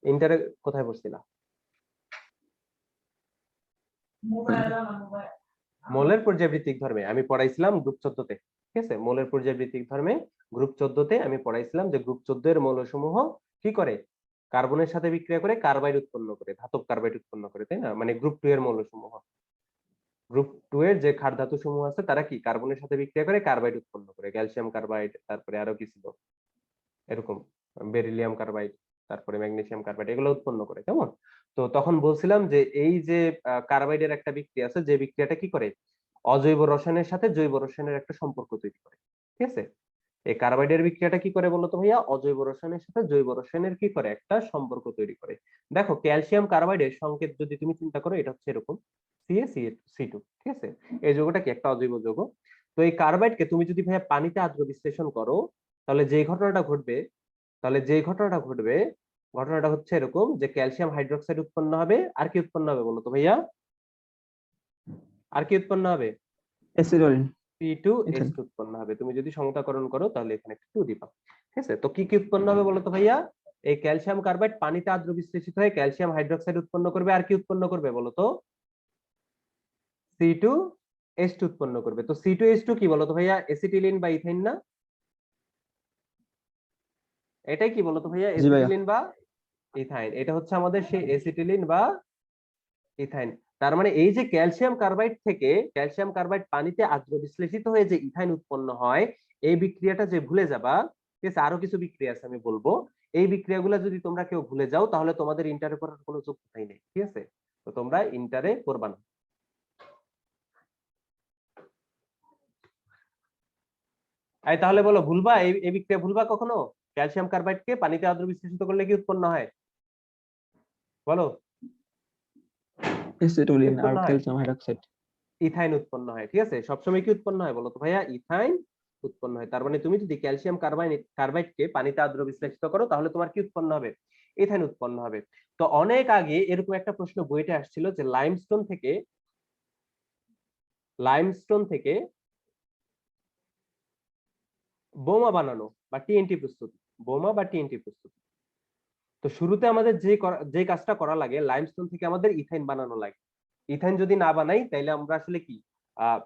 ইন্টারে কোথায় পড়ছিলা? মোলের পর্যায়বৃত্তিক ধর্মে আমি পড়াইছিলাম গ্রুপ 14তে। ঠিক আছে, মোলের পর্যায়বৃত্তিক ধর্মে গ্রুপ 14তে আমি পড়াইছিলাম যে গ্রুপ 14 এর মৌলসমূহ কি করে? কার্বনের সাথে বিক্রিয়া করে কার্বাইড উৎপন্ন করে, ধাতব কার্বাইড উৎপন্ন করে, তাই না? মানে গ্রুপ 2 এর মৌলসমূহ, গ্রুপ 2 এর যে ক্ষার ধাতু সমূহ আছে তারা কি কার্বনের সাথে বিক্রিয়া করে কার্বাইড উৎপন্ন করে, ক্যালসিয়াম কার্বাইড, তারপরে আরো কি ছিল এরকম, বেরিলিয়াম কার্বাইড, তারপরে ম্যাগনেসিয়াম কার্বাইড, এগুলো উৎপন্ন করে, কেমন? তো তখন বলছিলাম যে এই যে কার্বাইডের একটা বিক্রিয়া আছে, যে বিক্রিয়াটা কি করে? অজৈব রসায়নের সাথে জৈব রসায়নের একটা সম্পর্ক তৈরি করে। ঠিক আছে, এই কার্বাইডের বিক্রিয়াটা কি করে বলতো ভাইয়া? অজৈব রসায়নের সাথে জৈব রসায়নের কি করে? একটা সম্পর্ক তৈরি করে। দেখো ক্যালসিয়াম কার্বাইডের সংকেত যদি তুমি চিন্তা করো, এটা হচ্ছে এরকম CaC2। ঠিক আছে, এই যৌগটা কি একটা অজৈব যৌগ। তো এই কার্বাইডকে তুমি যদি ভাইয়া পানিতে আদ্র বিশ্লেষণ করো, তাহলে যে ঘটনাটা ঘটবে, ঘটনাটা হচ্ছে এরকম যে ক্যালসিয়াম হাইড্রোক্সাইড উৎপন্ন হবে। আর কি উৎপন্ন হবে বলতো ভাইয়া? আর কি উৎপন্ন হবে? অ্যাসিটোলিন। C2H2 উৎপন্ন হবে। তুমি যদি সমতাকরণ করো তাহলে এখানে একটা 2 দিবা। ঠিক আছে, তো কি কি উৎপন্ন হবে বলতো ভাইয়া? এই ক্যালসিয়াম কার্বাইড পানিতে আদ্র বিশ্লেষিত হয়ে ক্যালসিয়াম হাইড্রোক্সাইড উৎপন্ন করবে। আর কি উৎপন্ন করবে বলতো? C2H2 উৎপন্ন করবে। তো C2H2 কি বলতো ভাইয়া? এসিটিলিন বা ইথাইন না? এটাই কি বলতো ভাইয়া? জি ভাইয়া। এসিটিলিন বা ইথাইন। এটা হচ্ছে আমাদের সেই এসিটিলিন বা ইথাইন। তার মানে এই যে ক্যালসিয়াম কার্বাইড থেকে, ক্যালসিয়াম কার্বাইড পানিতে আদ্র বিশ্লেষিত হয়ে যে ইথাইন উৎপন্ন হয়, এই বিক্রিয়াটা যে ভুলে যাবা, ঠিক আছে? আরো কিছু বিক্রিয়া আছে আমি বলবো। এই বিক্রিয়াগুলো যদি তোমরা কেউ ভুলে যাও তাহলে তোমাদের ইন্টারে পড়ার কোনো যোগ্যতাই নেই। ঠিক আছে, তো তোমরা ইন্টারে পড়বা না। এই তাহলে বলো, ভুলবা? এই বিক্রিয়া ভুলবা কখনো? ক্যালসিয়াম কার্বাইডকে পানিতে আদ্র বিশ্লেষিত করলে কি উৎপন্ন হয় বলো? কি অ্যাসিটোলিন আর উৎপন্ন হয়? Calcium hydroxide. ইথাইন উৎপন্ন হয়। ঠিক আছে, সবসময় কি উৎপন্ন হয় বলতো ভাইয়া? ইথাইন উৎপন্ন হয়। তার মানে তুমি যদি ক্যালসিয়াম কার্বাইডকে পানিতে আদ্র বিশ্লেষিত করো তাহলে তোমার কি উৎপন্ন হবে? ইথাইন উৎপন্ন হবে। তো অনেক আগে এরকম একটা প্রশ্ন বইতে আসছিল যে লাইমস্টোন থেকে বোমা বানানো বা টিএনটি প্রস্তুতি, বোমা বা টিএনটি প্রস্তুতি। তো শুরুতে আমাদের যে কাজটা করা লাগে, লাইমস্টোন থেকে আমাদের ইথাইন বানানো লাগে। ইথাইন যদি না বানাই তাইলে আমরা আসলে কি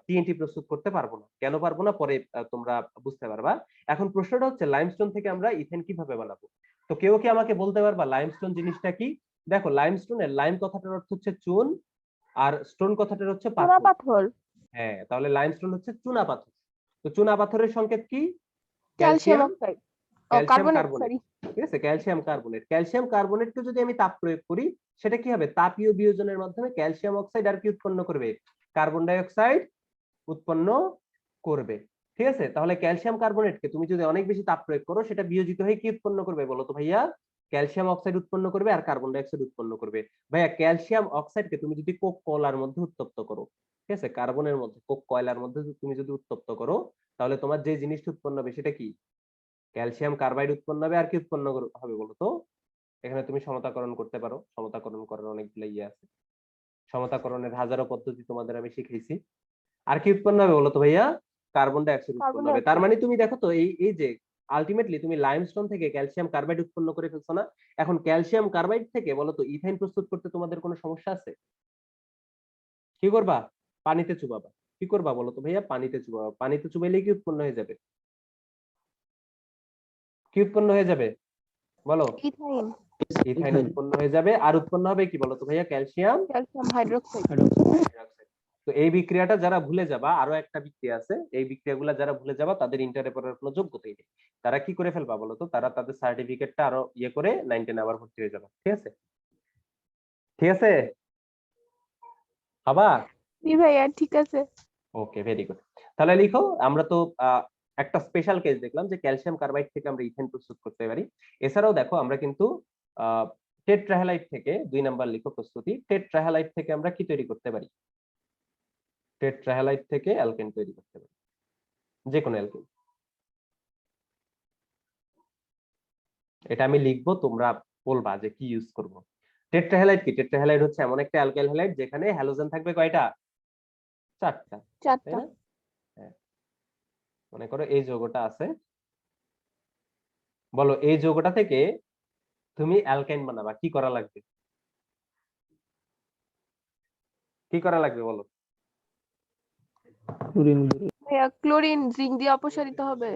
টিএনটি প্রস্তুত করতে পারবো না। কেন পারবো না পরে তোমরা বুঝতে পারবা। এখন প্রশ্নটা হচ্ছে লাইমস্টোন থেকে আমরা ইথাইন কিভাবে বানাবো। তো কেউ কি আমাকে বলতে পারবা লাইমস্টোন জিনিসটা কি? দেখো, লাইমস্টোনের লাইম কথাটার অর্থ হচ্ছে চুন, আর স্টোন কথাটার হচ্ছে চুনা পাথর। পাথর, হ্যাঁ, তাহলে লাইমস্টোন হচ্ছে চুনা পাথর। তো চুনা পাথরের সংকেত কি? ক্যালসিয়াম ক্যালসিয়াম, অক্সাইড, ও ক্যালসিয়াম কার্বনেট, কার্বনেট। সরি। ঠিক আছে, ক্যালসিয়াম কার্বনেট। ক্যালসিয়াম কার্বনেটকে যদি আমি তাপ প্রয়োগ করি, সেটা কি হবে? তাপীয় বিয়োজনের মাধ্যমে ক্যালসিয়াম অক্সাইড আর কি উৎপন্ন করবে? কার্বন ডাই অক্সাইড উৎপন্ন করবে। ঠিক আছে, তাহলে ক্যালসিয়াম কার্বনেটকে তুমি যদি অনেক বেশি তাপ প্রয়োগ করো, সেটা বিয়োজিত হয়ে কি উৎপন্ন করবে বলো তো ভাইয়া? ক্যালসিয়াম অক্সাইড উৎপন্ন করবে আর কার্বন ডাই অক্সাইড উৎপন্ন করবে। ভাইয়া, ক্যালসিয়াম অক্সাইডকে তুমি যদি কোক কয়লার মধ্যে উত্তপ্ত করো, ঠিক আছে, কার্বনের মধ্যে কোক কয়লার মধ্যে তুমি যদি উত্তপ্ত করো, তাহলে তোমার যে জিনিসটা উৎপন্ন হবে সেটা কি? ক্যালসিয়াম কার্বাইড উৎপন্ন হবে। আর কি উৎপন্ন হবে বলো তো? এখানে তুমি সমতাকরণ করতে পারো। সমতাকরণ করার অনেকগুলো ইয়ে আছে, সমতাকরণের হাজারো পদ্ধতি তোমাদের আমি শিখিয়েছি। আর কি উৎপন্ন হবে বলো তো ভাইয়া? কার্বন ডাই অক্সাইড কার্বন উৎপন্ন ডাই হবে। তার অক্সাইড। মানে তুমি দেখো তো, এই যে আলটিমেটলি তুমি লাইমস্টোন থেকে ক্যালসিয়াম কার্বাইড উৎপন্ন করে ফেলছো না? এখন ক্যালসিয়াম কার্বাইড থেকে বলো তো ইথাইন প্রস্তুত করতে তোমাদের কোনো সমস্যা আছে? কি করবা? পানিতে চুবাবা। কি করবা বলো তো ভাইয়া? পানিতে চুবাবা। পানিতে চুবাইলে কি উৎপন্ন হয়ে যাবে? কি উৎপন্ন হয়ে যাবে বলো? ইথাইন, ইথাইন ইথাইন উৎপন্ন হয়ে যাবে। আর উৎপন্ন হবে কি বলতো ভাইয়া? Calcium calcium hydroxide. হাইড্রোক্সাইড। তো এই বিক্রিয়াটা যারা ভুলে যাবা, আরো একটা বিক্রিয়া আছে, এই বিক্রিয়াগুলো যারা ভুলে যাবা তাদের ইন্টারে পড়ার কোনো যোগ্যতাই নেই। তারা কি করে ফেলবা বলতো? তারা তাদের সার্টিফিকেটটা আরো ইয়ে করে 9-10 আবার ভর্তি হয়ে যাবে। ঠিক আছে, ঠিক আছে বাবা? জি ভাইয়া, ঠিক আছে। ওকে, ভেরি গুড। তাহলে লিখো, আমরা তো একটা স্পেশাল কেস দেখলাম যে ক্যালসিয়াম কার্বাইড থেকে আমরা ইথেন প্রস্তুত করতে পারি। এছাড়াও দেখো, আমরা কিন্তু টেট্রাহ্যালাইড থেকে 2 নাম্বার লিখো প্রস্তুতি। টেট্রাহ্যালাইড থেকে আমরা কি তৈরি করতে পারি? টেট্রাহ্যালাইড থেকে অ্যালকেন তৈরি করতে পারি, যে কোনো অ্যালকেন। এটা আমি লিখবো, তোমরা বলবা যে কি ইউজ করব। টেট্রাহ্যালাইড কি? টেট্রাহ্যালাইড হচ্ছে এমন একটা অ্যালকাইল হ্যালাইড যেখানে হ্যালোজেন থাকবে কয়টা? 4টা, তাই চারটা। না? হ্যাঁ, মনে করো এই যৌগটা আছে, বলো এই যৌগটা থেকে তুমি অ্যালকাইন বানাবা, কি করা লাগবে? কি করা লাগবে বলো? ক্লোরিন ভাইয়া, ক্লোরিন জিঙ্ক দিয়ে অপসারিত হবে।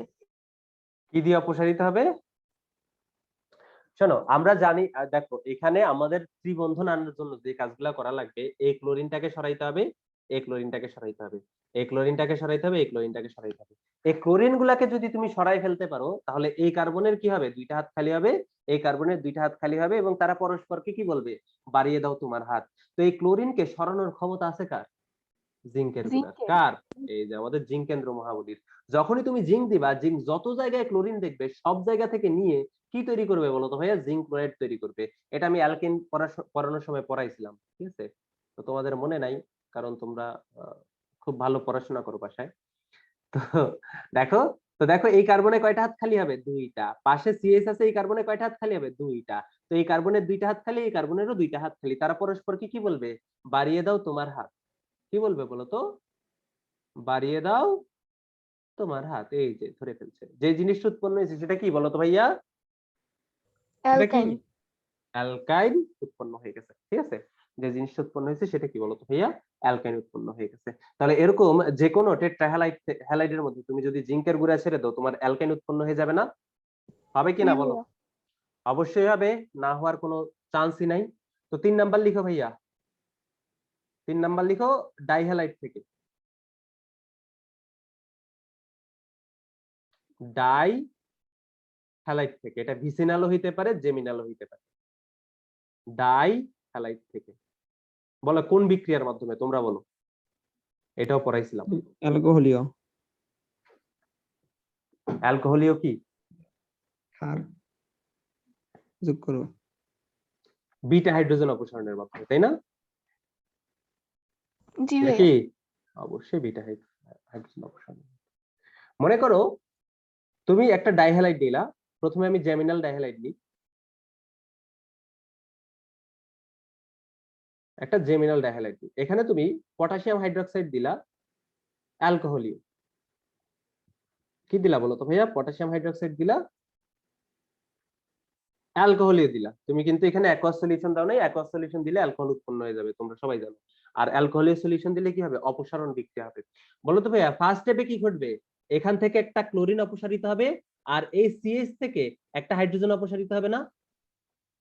কি দিয়ে অপসারিত হবে? শোনো, আমরা জানি, দেখো এখানে আমাদের ত্রিবন্ধন আনার জন্য যে কাজগুলা করা লাগবে, এই ক্লোরিনটাকে সরাইতে হবে, এই ক্লোরিনটাকে সরাইতে হবে, এই ক্লোরিনটাকে সরাইতে হবে, এই ক্লোরিনটাকে সরাইতে হবে। এই ক্লোরিন গুলাকে যদি তুমি সরাই ফেলতে পারো, তাহলে এই কার্বনের কি হবে? 2টা হাত খালি হবে, এই কার্বনের 2টা হাত খালি হবে, এবং তারা পরস্পরকে কি বলবে? বাড়িয়ে দাও তোমার হাত। তো এই ক্লোরিনকে সরানোর ক্ষমতা আছে কার? জিঙ্কের গুণার। জিঙ্কের। কার? এই যে আমাদের জিঙ্ক কেন্দ্র মহাবলীর। যখনই তুমি জিঙ্ক দিবা, জিঙ্ক যত জায়গায় ক্লোরিন দেখবে সব জায়গা থেকে নিয়ে কি তৈরি করবে বলো তো ভাইয়া? জিঙ্ক ক্লোরাইড তৈরি করবে। এটা আমি অ্যালকেন পড়ানোর সময় পড়াইছিলাম, ঠিক আছে? তো তোমাদের মনে নাই, কারণ তোমরা খুব ভালো পড়াশোনা করো বাসায়। তো দেখো, তো দেখো এই কার্বনে কয়টা হাত খালি হবে? 2টা। পাশে সিএস আছে, এই কার্বনে কয়টা হাত খালি হবে? 2টা। তো এই কার্বনের 2টা হাত খালি, এই কার্বনেরও 2টা হাত খালি। তারা পরস্পরকে কি বলবে? বাড়িয়ে দাও তোমার হাত। কি বলবে বলো তো? বাড়িয়ে দাও তোমার হাত। এই যে ধরে ফেলছে, যে জিনিসটা উৎপন্ন হয়েছে সেটা কি বলতো ভাইয়া? সেটা কি? অ্যালকাইন। অ্যালকাইন উৎপন্ন হয়ে গেছে। ঠিক আছে, যে জিনিসটা উৎপন্ন হয়েছে সেটা কি বলতো ভাইয়া? অ্যালকাইন উৎপন্ন হয়ে গেছে। তাহলে এরকম যে কোনো টেট্রাহ্যালাইড হ্যালাইডের মধ্যে তুমি যদি জিঙ্কের গুঁড়া ছেড়ে দাও, তোমার অ্যালকাইন উৎপন্ন হয়ে যাবে না? হবে কি জি না বলো? ভাইয়া। অবশ্যই হবে, না হওয়ার কোনো চান্সই নাই। তো 3 নাম্বার লিখো ভাইয়া, 3 নাম্বার লিখো ডাইহ্যালাইড থেকে। ডাই হ্যালাইড থেকে, এটা ভিসিনালও হইতে পারে, জেমিনালও হইতে পারে। ডাই হ্যালাইড থেকে। বলো কোন বিক্রিয়ার মাধ্যমে? তোমরা বলো, এটাও পড়াইছিলাম। অ্যালকোহলীয় অ্যালকোহলীয় কি? ক্ষার যোগ করো। বিটা হাইড্রোজেন অপসারণের মাধ্যমে, তাই না? জি এটা ভাইয়া। কি? অবশ্যই বিটা হাইড্রোজেন অপসারণ। মনে করো তুমি একটা ডাইহ্যালাইড দিলা, প্রথমে আমি জেমিনাল ডাইহ্যালাইড নিই, একটা জেমিনাল ডাইহ্যালাইড দিই। এখানে তুমি পটাশিয়াম হাইড্রোক্সাইড দিলা, অ্যালকোহলীয়। কি দিলা বলো তো ভাইয়া? পটাশিয়াম হাইড্রোক্সাইড দিলা, অ্যালকোহলই দিলা, তুমি কিন্তু এখানে অ্যাকোয়াস সলিউশন দাও নাই, অ্যাকোয়াস সলিউশন দিলে অ্যালকোহল উৎপন্ন হয়ে যাবে, তোমরা সবাই জানো। আর অ্যালকোহলের সলিউশন দিলে কি হবে? অপসারণ বিক্রিয়া হবে। বলো তো ভাইয়া ফার্স্ট স্টেপে কি ঘটবে? এখান থেকে একটা ক্লোরিন অপসারিত হবে, আর এই সিএইচ থেকে একটা হাইড্রোজেন অপসারিত হবে না?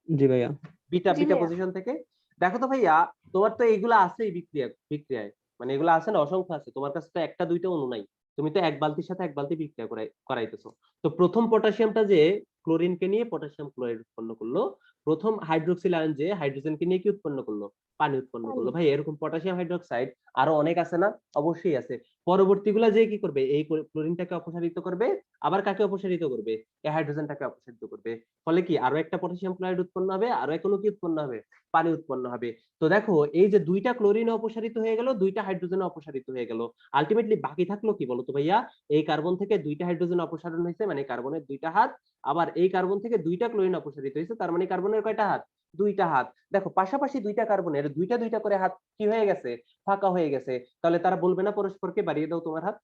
জি ভাইয়া। বিটা জি বিটা ভাইয়া। পজিশন থেকে। দেখো তো ভাইয়া, তোমার তো এগুলো আছেই বিক্রিয়ায়, মানে এগুলো আছে না, অসংখ্য আছে, তোমার কাছে তো একটা দুইটা অণু নাই, তুমি তো এক বালতির সাথে এক বালতি বিক্রিয়া করাইতেছো। তো প্রথম পটাশিয়ামটা যে ক্লোরিনকে নিয়ে পটাশিয়াম ক্লোরাইড উৎপন্ন করলো, প্রথম হাইড্রোক্সিল আয়ন যে হাইড্রোজেনকে নিয়ে কি উৎপন্ন করলো? পানি উৎপন্ন করলো। ভাই এরকম পটাশিয়াম হাইড্রোক্সাইড আরো অনেক আছে না? অবশ্যই আছে। পরবর্তীগুলা যে কি করবে? এই ক্লোরিনটাকে অপসারিত করবে, আবার কাকে অপসারিত করবে? এই হাইড্রোজেনটাকে অপসারিত করবে। ফলে কি আরো একটা পটাশিয়াম ক্লোরাইড উৎপন্ন হবে, আরো এক অণু কি উৎপন্ন হবে? পানি উৎপন্ন হবে। তো দেখো এই যে দুইটা ক্লোরিন অপসারিত হয়ে গেল, দুইটা হাইড্রোজেন অপসারিত হয়ে গেল, আলটিমেটলি বাকি থাকলো কি বলতো ভাইয়া? এই কার্বন থেকে দুইটা হাইড্রোজেন অপসারণ হয়েছে, মানে কার্বনের দুইটা হাত, আবার এই কার্বন থেকে দুইটা ক্লোরিন অপসারিত হয়েছে, তার মানে কার্বনের কয়টা হাত? দুইটা হাত। দেখো পাশাপাশি দুইটা কার্বনের দুইটা দুইটা করে হাত কি হয়ে গেছে? ফাঁকা হয়ে গেছে। তাহলে তারা বলবে না পরস্পরকে বাড়িয়ে দাও তোমার হাত?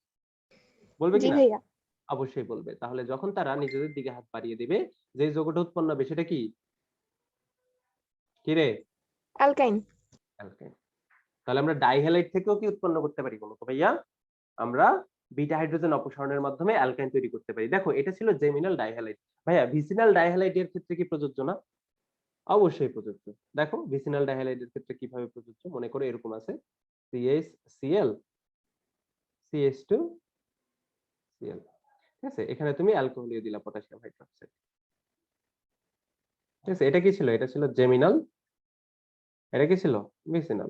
বলবে জি কিনা? ভাইয়া। অবশ্যই বলবে। তাহলে যখন তারা নিজেদের দিকে হাত বাড়িয়ে দিবে, যে যৌগটা উৎপন্ন হবে সেটা কি? কি রে? অ্যালকাইন। অ্যালকাইন। তাহলে আমরা ডাইহ্যালাইড থেকেও কি উৎপন্ন করতে পারি বলো তো ভাইয়া? আমরা বিটা হাইড্রোজেন অপসারণের মাধ্যমে অ্যালকাইন তৈরি করতে পারি। দেখো এটা ছিল জেমিনাল ডাইহ্যালাইড। ভাইয়া ভিসিনাল ডাইহ্যালাইড এর ক্ষেত্রে কি প্রযোজ্য না? অবশ্যই প্রযোজ্য। দেখো ভিসিনাল ডাইহ্যালাইড এর ক্ষেত্রে কিভাবে প্রযোজ্য, মনে করো এরকম আছে CH CL CH2 Cl, ঠিক আছে? এখানে তুমি অ্যালকোহল দিলা, পটাশিয়াম হাইড্রোক্সাইড, ঠিক আছে? এটা কি ছিল? এটা ছিল জেমিনাল, এটা কি ছিল? ভিসিনাল।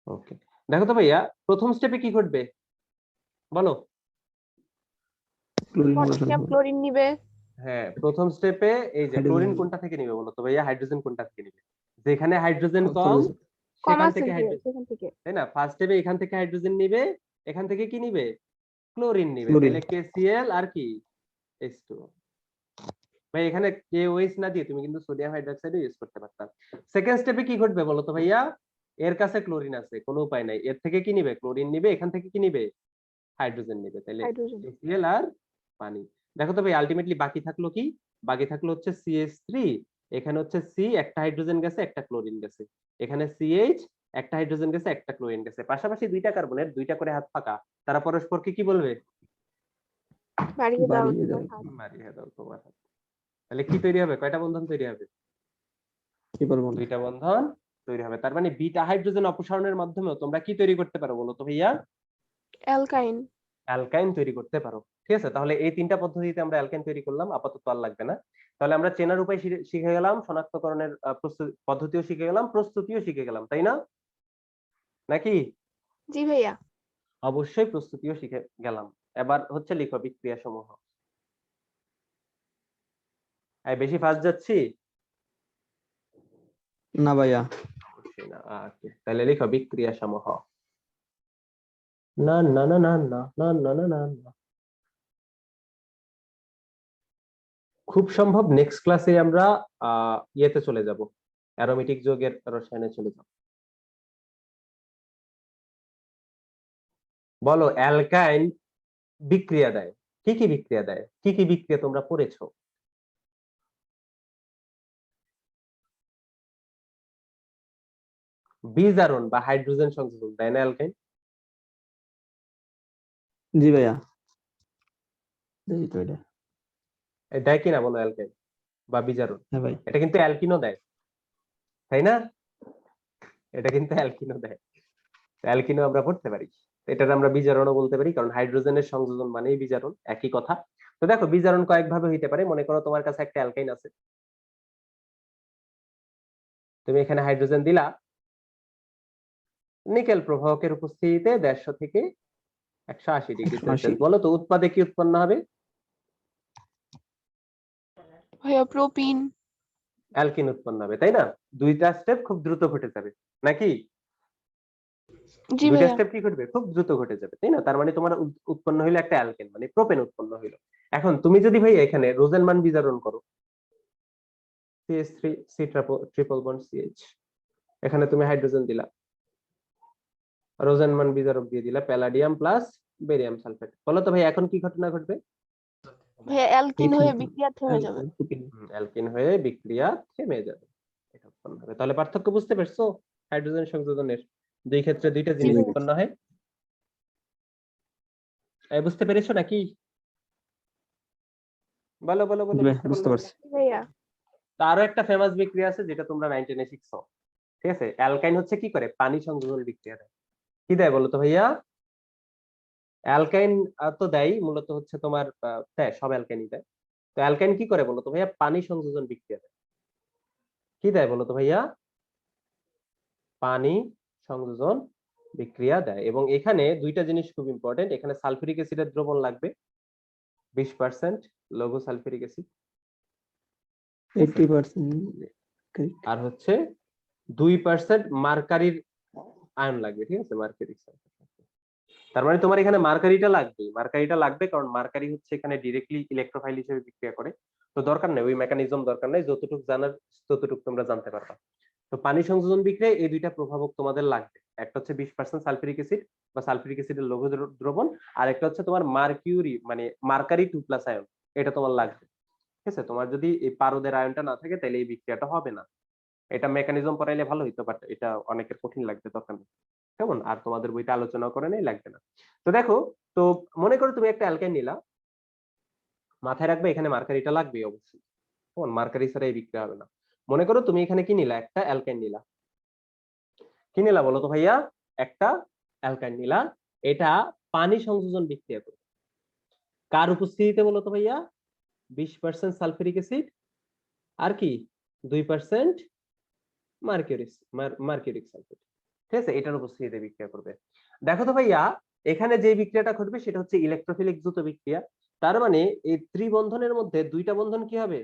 ওকে, দেখো তো ভাইয়া প্রথম স্টেপে কি ঘটবে বলো? ক্লোরিন পটাশিয়াম ক্লোরিন নিবে। হ্যাঁ, প্রথম স্টেপে এই যে ক্লোরিন হাইড্রোজেন কোনটা থেকে নিবে বলো তো ভাইয়া? হাইড্রোজেন কোনটা থেকে নিবে? যেখানে হাইড্রোজেন কম কম কম সেখান আছে থেকে যে হাইড্রোজেন, সেখান থেকে। তাই না? ফার্স্ট স্টেপে এখান থেকে হাইড্রোজেন নিবে, এখান থেকে কি নিবে? ক্লোরিন নিবে। ক্লোরিন। তাহলে KCl আর কি H2। ভাই এখানে KOH না দিয়ে তুমি কিন্তু সোডিয়াম হাইড্রোক্সাইড ইউজ করতে পারতাম। সেকেন্ড স্টেপে কি ঘটবে বলো তো ভাইয়া? এর কাছে ক্লোরিন আছে, কোনো উপায় নাই, এর থেকে কি নিবে? ক্লোরিন নিবে, এখান থেকে কি নিবে? হাইড্রোজেন নিবে। তাহলে হাইড্রোজেন। KCl আর পানি। দেখো তো ভাই আলটিমেটলি বাকি থাকলো কি? বাকি থাকলো হচ্ছে CH3, এখানে হচ্ছে C, একটা হাইড্রোজেন গেছে, একটা ক্লোরিন গেছে, এখানে CH, একটা হাইড্রোজেন গেছে, একটা ক্লোরিন গেছে, পাশাপাশি দুইটা কার্বনের দুইটা করে হাত ফাঁকা, তারা পরস্পরকে কি বলবে? বাড়িয়ে দাও বাড়িয়ে দাও। তোমার হাত। মারিয়ে দাও তোমার হাত। তাহলে কি তৈরি হবে? কয়টা বন্ধন তৈরি হবে? Triple bond. দুইটা বন্ধন তৈরি হবে। তার মানে বিটা হাইড্রোজেন অপসারণের মাধ্যমে তোমরা কি তৈরি করতে পারো বলো তো ভাইয়া? অ্যালকাইন। অ্যালকাইন তৈরি করতে পারো। ঠিক আছে, তাহলে এই তিনটা পদ্ধতিতে আমরা অ্যালকাইন তৈরি করলাম, আপাতত আর লাগবে না। তাহলে আমরা চেনার উপায় শিখে গেলাম, শনাক্তকরণের পদ্ধতিও শিখে গেলাম, প্রস্তুতিও শিখে গেলাম, তাই না? নাকি? জি ভাইয়া। অবশ্যই প্রস্তুতিও শিখে গেলাম। এবার হচ্ছে লিখো বিক্রিয়া সমূহ। বেশি ফাস্ট যাচ্ছি? না ভাইয়া। অবশ্যই না। আচ্ছা, তাহলে লিখো বিক্রিয়া সমূহ। না না না না না না না না না না। খুব সম্ভব নেক্সট ক্লাসে আমরা ইয়েতে চলে যাব, অ্যারোমেটিক যৌগের রসায়নে চলে যাব। বলো অ্যালকাইন বিক্রিয়া দেয়, কি কি বিক্রিয়া দেয়? কি কি বিক্রিয়া তোমরা পড়েছো? বিজারণ বা হাইড্রোজেন সংযোজন দেয় না অ্যালকাইন? জি ভাইয়া। এই তো এটা। দেয় কিনা বলো? অ্যালকাইন বা বিজারণ, হ্যাঁ ভাই। এটা কিন্তু অ্যালকিনও দেয়, তাই না? এটা কিন্তু অ্যালকিনও দেয়, অ্যালকিনও আমরা পড়তে পারি, এটার আমরা বিজারণও বলতে পারি, কারণ হাইড্রোজেনের সংযোজন মানেই বিজারণ, একই কথা। তো দেখো বিজারণ কয়েক ভাবে হইতে পারে। মনে করো তোমার কাছে একটা অ্যালকাইন আছে, তুমি এখানে হাইড্রোজেন দিলা, নিকেল প্রবাহকের উপস্থিতিতে 150 থেকে 180 ডিগ্রি 180 সেলসিয়াস। বলো তো উৎপাদে কি উৎপন্ন হবে? ভাইয়া প্রোপিন। অ্যালকিন উৎপন্ন হবে, তাই না? দুইটা স্টেপ খুব দ্রুত ঘটে যাবে, নাকি? জি দুইটা ভাইয়া। স্টেপ কি ঘটবে? খুব দ্রুত ঘটে যাবে, তাই না? তার মানে তোমার উৎপন্ন হইলো একটা অ্যালকেন, মানে প্রোপেন উৎপন্ন হইলো। এখন তুমি যদি ভাই এখানে রোজেনমান বিজারণ করো, CH3 C triple bond CH, এখানে তুমি হাইড্রোজেন দিলা, রোজেনমান বিজারক দিয়ে দিলা প্যালাডিয়াম প্লাস বেরিয়াম সালফেট। বলো তো ভাই এখন কি ঘটনা ঘটবে? ভাইয়া অ্যালকিন হয়ে Alkene. বিক্রিয়া থেমে যাবে। অ্যালকিন হয়ে বিক্রিয়া থেমে যাবে, এটা উৎপন্ন হবে। তাহলে পার্থক্য বুঝতে পারছো হাইড্রোজেন সংযোজনের? দুই ক্ষেত্রে দুইটা জিনিস জি। উৎপন্ন হয়। বুঝতে পেরেছো নাকি? বলো বলো বলো, জি ভাই, বুঝতে বুঝতে পারলে পারছি। বলো। ভাইয়া তো আরো একটা ফেমাস বিক্রিয়া আছে যেটা তোমরা 9 এ শিখছো, ঠিক আছে? অ্যালকাইন হচ্ছে কি করে, পানি সংযোজন বিক্রিয়া দেয়। কি দেয় বলো তো ভাইয়া? অ্যালকাইন তো দেয় মূলত হচ্ছে তোমার হ্যাঁ, সব অ্যালকাইনই দেয়। তো অ্যালকাইন কি করে বলো তো ভাইয়া? পানি সংযোজন বিক্রিয়া দেয়। কি দেয় বলো তো ভাইয়া? পানি সংযোজন বিক্রিয়া দেয়। এবং এখানে দুইটা জিনিস খুব ইম্পর্টেন্ট, এখানে সালফিউরিক অ্যাসিডের দ্রবণ লাগবে 20% লঘু সালফিউরিক অ্যাসিড, 80%. Correct. আর হচ্ছে 2% মার্কারির আয়ন লাগবে, ঠিক আছে? Mercury sulphate. তার মানে তোমার এখানে মার্কারিটা লাগবে, মার্কারিটা লাগবে কারণ মার্কারি হচ্ছে এখানে ডিরেক্টলি ইলেকট্রোফাইল হিসেবে বিক্রিয়া করে। তো দরকার নেই ওই মেকানিজম, দরকার নেই, যতটুকু জানার ততটুকু তোমরা জানতে পারবা। তো পানি সংযোজন বিক্রিয়ায় এই দুইটা প্রভাবক তোমাদের লাগবে, একটা হচ্ছে 20% সালফিউরিক অ্যাসিড বা সালফিউরিক অ্যাসিডের লঘু দ্রবণ, আর একটা হচ্ছে তোমার মার্কিউরি মানে মার্কারি 2+ আয়ন, এটা তোমার লাগবে। ঠিক আছে? তোমার যদি এই পারদের আয়নটা না থাকে তাহলে এই বিক্রিয়াটা হবে না। এটা মেকানিজম পড়াইলে ভালো হইতো, বাট এটা অনেকের কঠিন লাগবে, দরকার নেই। কেমন? আর তোমাদের বইটা আলোচনা করে নেই, লাগবে না। তো দেখো, তো মনে করো তুমি একটা অ্যালকাইন নিলা, মাথায় রাখবে এখানে মার্কারিটা লাগবে অবশ্যই। কেমন? মার্কারি ছাড়া এই বিক্রিয়া হবে না। মনে করো তুমি এখানে কি নিলা, একটা অ্যালকাইন নিলা। কি নিলা বলো তো ভাইয়া? একটা অ্যালকাইন নিলা, এটা পানি সংযোজন বিক্রিয়া করবে কার উপস্থিতিতে বলো তো ভাইয়া? 20% সালফিউরিক অ্যাসিড আর কি 2% মার্কিউরিক সালফেট, ঠিক আছে? এটার উপস্থিতিতে বিক্রিয়া করবে। দেখো তো ভাইয়া, এখানে যে বিক্রিয়াটা ঘটবে সেটা হচ্ছে ইলেকট্রোফিলিক দ্রুত বিক্রিয়া। তার মানে এই ত্রিবন্ধনের মধ্যে দুইটা বন্ধন কি হবে?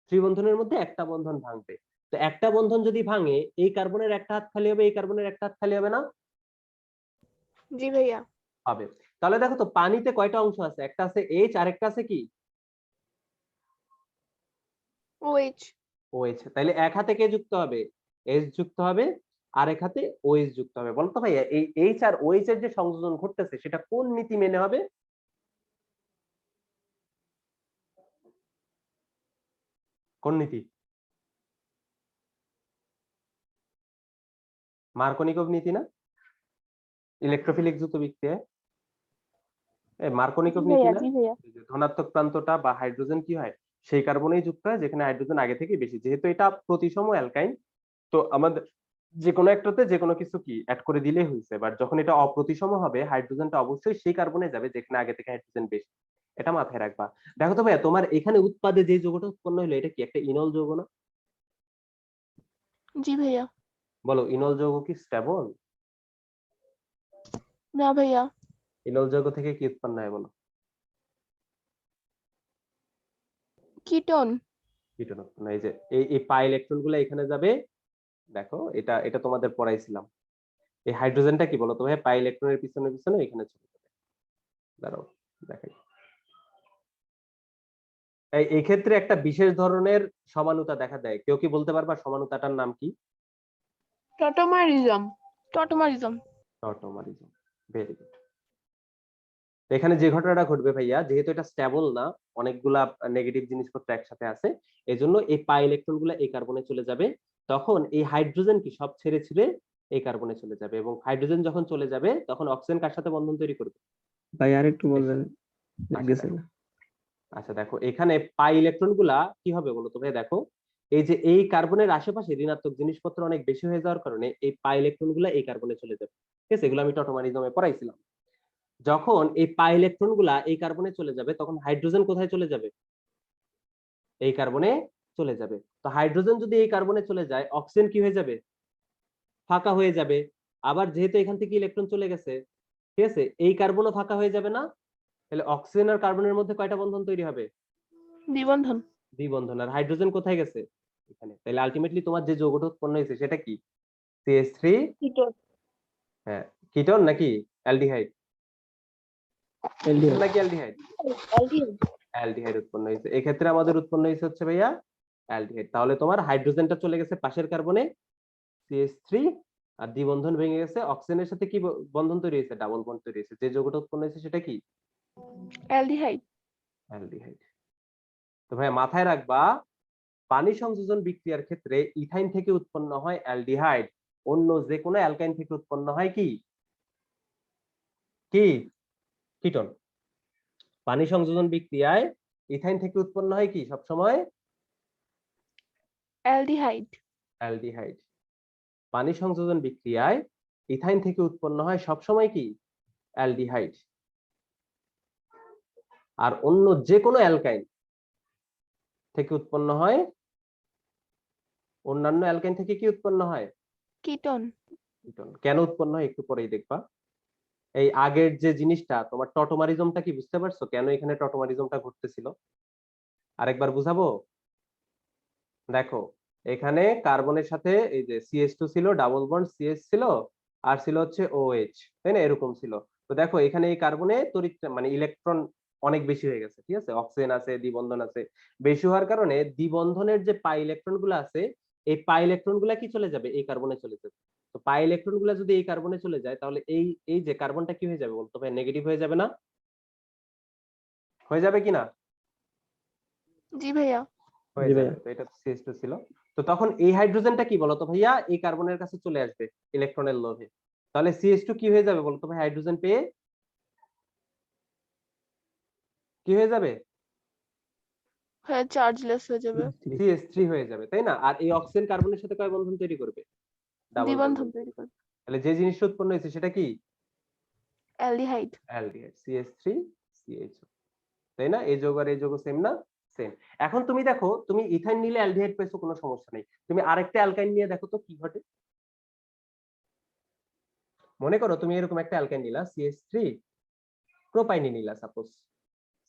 ত্রিবন্ধনের মধ্যে একটা বন্ধন ভাঙবে। তো একটা বন্ধন যদি ভাঙে, এই কার্বনের একটা হাত খালি হবে, এই কার্বনের একটা হাত খালি হবে না? জি ভাইয়া হবে। তাহলে দেখো তো পানিতে কয়টা অংশ আছে? একটা আছে এইচ, আর একটা আছে কি ওএইচ ওএইচ। তাহলে এক হাতে কে যুক্ত হবে? এইচ যুক্ত হবে, আর এক হাতে ওএইচ যুক্ত হবে। বলতো ভাইয়া এই এইচ আর ওএইচ এর যে সংযোজন ঘটতেছে সেটা কোন নীতি মেনে হবে? কোন নীতি? মার্কোনিকভ নীতি না? ইলেকট্রোফিলিক দ্রুত বিক্রিয়া মার্কোনিকভ নীতি না? জি ভাইয়া এই যে ধনাত্মক প্রান্তটা বা হাইড্রোজেন কি হয়, সেই কার্বনেই যুক্ত হয় যেখানে হাইড্রোজেন আগে থেকে বেশি। যেহেতু এটা প্রতিসম অ্যালকাইন, তো আমাদের যে কোনো একটাতে যে কোনো কিছু কি অ্যাড করে দিলেই হয়েছে। বাট যখন এটা অপ্রতিসম হবে, হাইড্রোজেনটা অবশ্যই সেই কার্বনে যাবে যেখানে আগে থেকে হাইড্রোজেন বেশি। এটা মাথায় রাখবা। দেখো তো ভাইয়া, তোমার এখানে উৎপাদে যে যৌগটা উৎপন্ন হলো এটা কি একটা ইনল যৌগ না? জি ভাইয়া বলো, ইনল যৌগ কি স্টেবল? না ভাইয়া ইনল যৌগ থেকে কি উৎপন্ন হয় বলো? কিটোন কিটোন উৎপন্ন হয়। এই যে এই পাই ইলেকট্রন গুলো এখানে যাবে। দেখো, এটা এটা তোমাদের পড়াইছিলাম। এই হাইড্রোজেনটা কি বলো তো ভাই? পাই ইলেকট্রনের পিছনে পিছনে এখানে চলে যাবে। দাঁড়াও দেখাই। এই ক্ষেত্রে একটা বিশেষ ধরনের সমানুতা দেখা দেয়। কেউ কি বলতে পারবা সমানুতাটার নাম কি? টটোমারিজম। টটোমারিজম। Very good. এখানে যে ঘটনাটা ঘটবে ভাইয়া, যেহেতু এটা স্টেবল না, অনেকগুলা নেগেটিভ জিনিসপত্র একসাথে আছে, এজন্য এই পাই ইলেকট্রন গুলা এই কার্বনে চলে যাবে। তখন এই হাইড্রোজেন কি সব ছেড়ে ছিঁড়ে এই কার্বনে চলে যাবে, এবং হাইড্রোজেন যখন চলে যাবে তখন অক্সিজেন কার সাথে বন্ধন তৈরি করবে? ভাই আর একটু বলবেন, আচ্ছা গেছে দেখো, না। আচ্ছা দেখো, এখানে পাই ইলেকট্রন গুলা কি হবে বলো তো ভাই? দেখো, এই যে এই কার্বনের আশেপাশে ঋণাত্মক জিনিসপত্র অনেক বেশি হয়ে যাওয়ার কারণে এই পাই ইলেকট্রন গুলা এই কার্বনে চলে যাবে। ঠিক আছে? এগুলো আমি টটোমারিজমে পড়াইছিলাম। যখন এই পাই ইলেকট্রন গুলা এই কার্বনে চলে যাবে তখন হাইড্রোজেন কোথায় চলে যাবে? এই কার্বনে চলে যাবে। তো হাইড্রোজেন যদি এই কার্বনে চলে যায়, অক্সিজেন কি হয়ে যাবে? ফাঁকা হয়ে যাবে। আবার যেহেতু এখান থেকে ইলেকট্রন চলে গেছে, ঠিক আছে, এই কার্বনও ফাঁকা হয়ে যাবে না? তাহলে অক্সিজেন আর কার্বনের মধ্যে কয়টা বন্ধন তৈরি হবে? দ্বিবন্ধন। দ্বিবন্ধন। আর হাইড্রোজেন কোথায় গেছে? এখানে। তাহলে আলটিমেটলি তোমার যে যৌগটা উৎপন্ন হয়েছে সেটা কি? CH3। কিটোন। হ্যাঁ, কিটোন নাকি অ্যালডিহাইড? Ketone LDR. নাকি অ্যালডিহাইড? অ্যালডিহাইড। অ্যালডিহাইড উৎপন্ন হয়েছে। এক্ষেত্রে আমাদের উৎপন্ন হয়েছে হচ্ছে ভাইয়া অ্যালডিহাইড। তাহলে তোমার হাইড্রোজেনটা চলে গেছে পাশের কার্বনে CH3, আর দ্বিবন্ধন ভেঙে গেছে, অক্সিজেনের সাথে কি বন্ধন তৈরি হয়েছে? ডাবল বন্ড তৈরি হয়েছে। যে যৌগটা উৎপন্ন হয়েছে সেটা কি? অ্যালডিহাইড। অ্যালডিহাইড। তো ভাই মাথায় রাখবা, পানি সংযোজন বিক্রিয়ার ক্ষেত্রে ইথাইন থেকে উৎপন্ন হয় অ্যালডিহাইড, অন্য যে কোনো অ্যালকাইন থেকে উৎপন্ন হয় কি কি কিটোন। পানি সংযোজন বিক্রিয়ায় ইথাইন থেকে উৎপন্ন হয় কি সবসময় অ্যালডিহাইড। অ্যালডিহাইড। পানি সংযোজন বিক্রিয়ায় ইথাইন থেকে উৎপন্ন হয় সবসময় কি অ্যালডিহাইড। আর অন্য যে কোনো অ্যালকাইন থেকে উৎপন্ন হয়, অন্যান্য অ্যালকাইন থেকে কি উৎপন্ন হয় কিটোন। কিটোন। কেন উৎপন্ন হয় একটু পরেই দেখবা। এই আগের যে জিনিসটা তোমার টটোমারিজমটা কি বুঝতে পারছো, কেন এখানে টটোমারিজমটা ঘটতেছিল? আরেকবার বুঝাবো। দেখো এখানে কার্বনের সাথে এই যে CH2 ছিল, ডাবল বন্ড CH ছিল, আর ছিল হচ্ছে OH, তাই না? এরকম ছিল। তো দেখো এখানে এই কার্বনে তড়িৎ মানে ইলেকট্রন অনেক বেশি হয়ে গেছে, ঠিক আছে? অক্সিজেন আছে, দ্বিবন্ধন আছে, বেশি হওয়ার কারণে দ্বিবন্ধনের যে পাই ইলেকট্রন গুলো আছে, এই পাই ইলেকট্রন গুলা কি চলে যাবে এই কার্বনে চলে যাবে। তো পাই ইলেকট্রন গুলা যদি এই কার্বনে চলে যায়, তাহলে এই এই যে কার্বনটা কি হয়ে যাবে বলতো ভাই? নেগেটিভ হয়ে যাবে না? হয়ে যাবে কিনা? জি ভাইয়া। হয়ে জি যাবে। ভাইয়া। তো এটা CH2 ছিল। তো তখন এই হাইড্রোজেনটা কি বলতো ভাইয়া? এই কার্বনের কাছে চলে আসবে ইলেকট্রনের লোভে। তাহলে CH2 কি হয়ে যাবে বলতো ভাই? হাইড্রোজেন পেয়ে কি হয়ে যাবে? হ্যাঁ, চার্জলেস হয়ে যাবে। CH3 হয়ে যাবে, তাই না? আর এই অক্সিজেন কার্বনের সাথে কয় বন্ধন তৈরি করবে? ডাবল বন্ধন দ্বিবন্ধন তৈরি তৈরি করবে। করবে। তাহলে যে জিনিসটা উৎপন্ন হয়েছে সেটা কি? অ্যালডিহাইড। অ্যালডিহাইড, CH3 CHO, তাই না? এই যৌগ আর এই যৌগ সেম না? সেম। এখন তুমি দেখো, তুমি ইথাইন নিলে অ্যালডিহাইড পেয়েছো, কোনো সমস্যা নেই। তুমি আরেকটা অ্যালকাইন নিয়ে দেখো তো কি ঘটে। মনে করো তুমি এরকম একটা অ্যালকাইন নিলা, CH3 প্রোপাইনি নিলা, suppose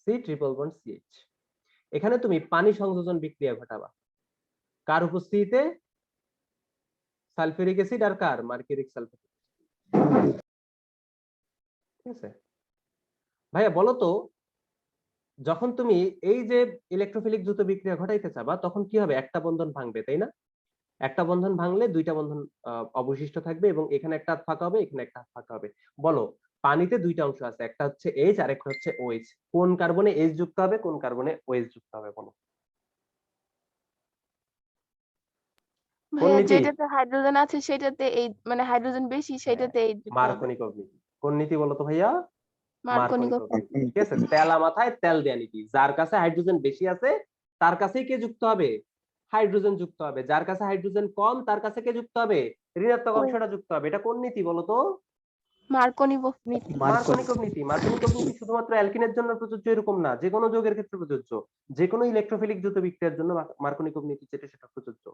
C triple bond CH। এখানে তুমি পানি সংযোজন বিক্রিয়া ঘটাবা কার উপস্থিতিতে? সালফিউরিক অ্যাসিড আর কার? Mercuric sulphate. ঠিক আছে ভাইয়া, বলো তো, যখন তুমি এই যে ইলেকট্রোফিলিক দ্রুত বিক্রিয়া ঘটাইতে চাবা, তখন কি হবে? একটা বন্ধন ভাঙবে, তাই না? একটা বন্ধন ভাঙলে দুইটা বন্ধন অবশিষ্ট থাকবে, এবং এখানে একটা হাত ফাঁকা হবে, এখানে একটা হাত ফাঁকা হবে। বলো, পানিতে দুইটা অংশ আছে, একটা হচ্ছে H আর একটা হচ্ছে OH। কোন কার্বনে H যুক্ত হবে, কোন কার্বনে OH যুক্ত হবে বলো? কোন ভাইয়া, নীতি? যেটাতে হাইড্রোজেন আছে সেটাতে এই মানে হাইড্রোজেন বেশি সেটাতে এই যুক্ত হবে। মার্কোনিকভ নীতি। কোন নীতি বলো তো ভাইয়া? মার্কোনিকভ। মার্কোনিকভ নীতি। ঠিক আছে, তেলা মাথায় তেল দেয়া নীতি। যার কাছে হাইড্রোজেন বেশি আছে তার কাছেই কে যুক্ত হবে? হাইড্রোজেন যুক্ত হবে। যার কাছে হাইড্রোজেন কম তার কাছে কে যুক্ত হবে? ঋণাত্মক অংশটা যুক্ত হবে। এটা কোন নীতি বলো তো? মার্কোনিকভ নীতি। মার্কোনিকভ নীতি। মার্কোনিকভ নীতি শুধুমাত্র অ্যালকিনের জন্য প্রযোজ্য এরকম না, যে কোনো যৌগের ক্ষেত্রে প্রযোজ্য। যে কোনো ইলেকট্রোফিলিক দ্রুত বিক্রিয়ার জন্য মার্কোনিকভ নীতি যেটা সেটা প্রযোজ্য।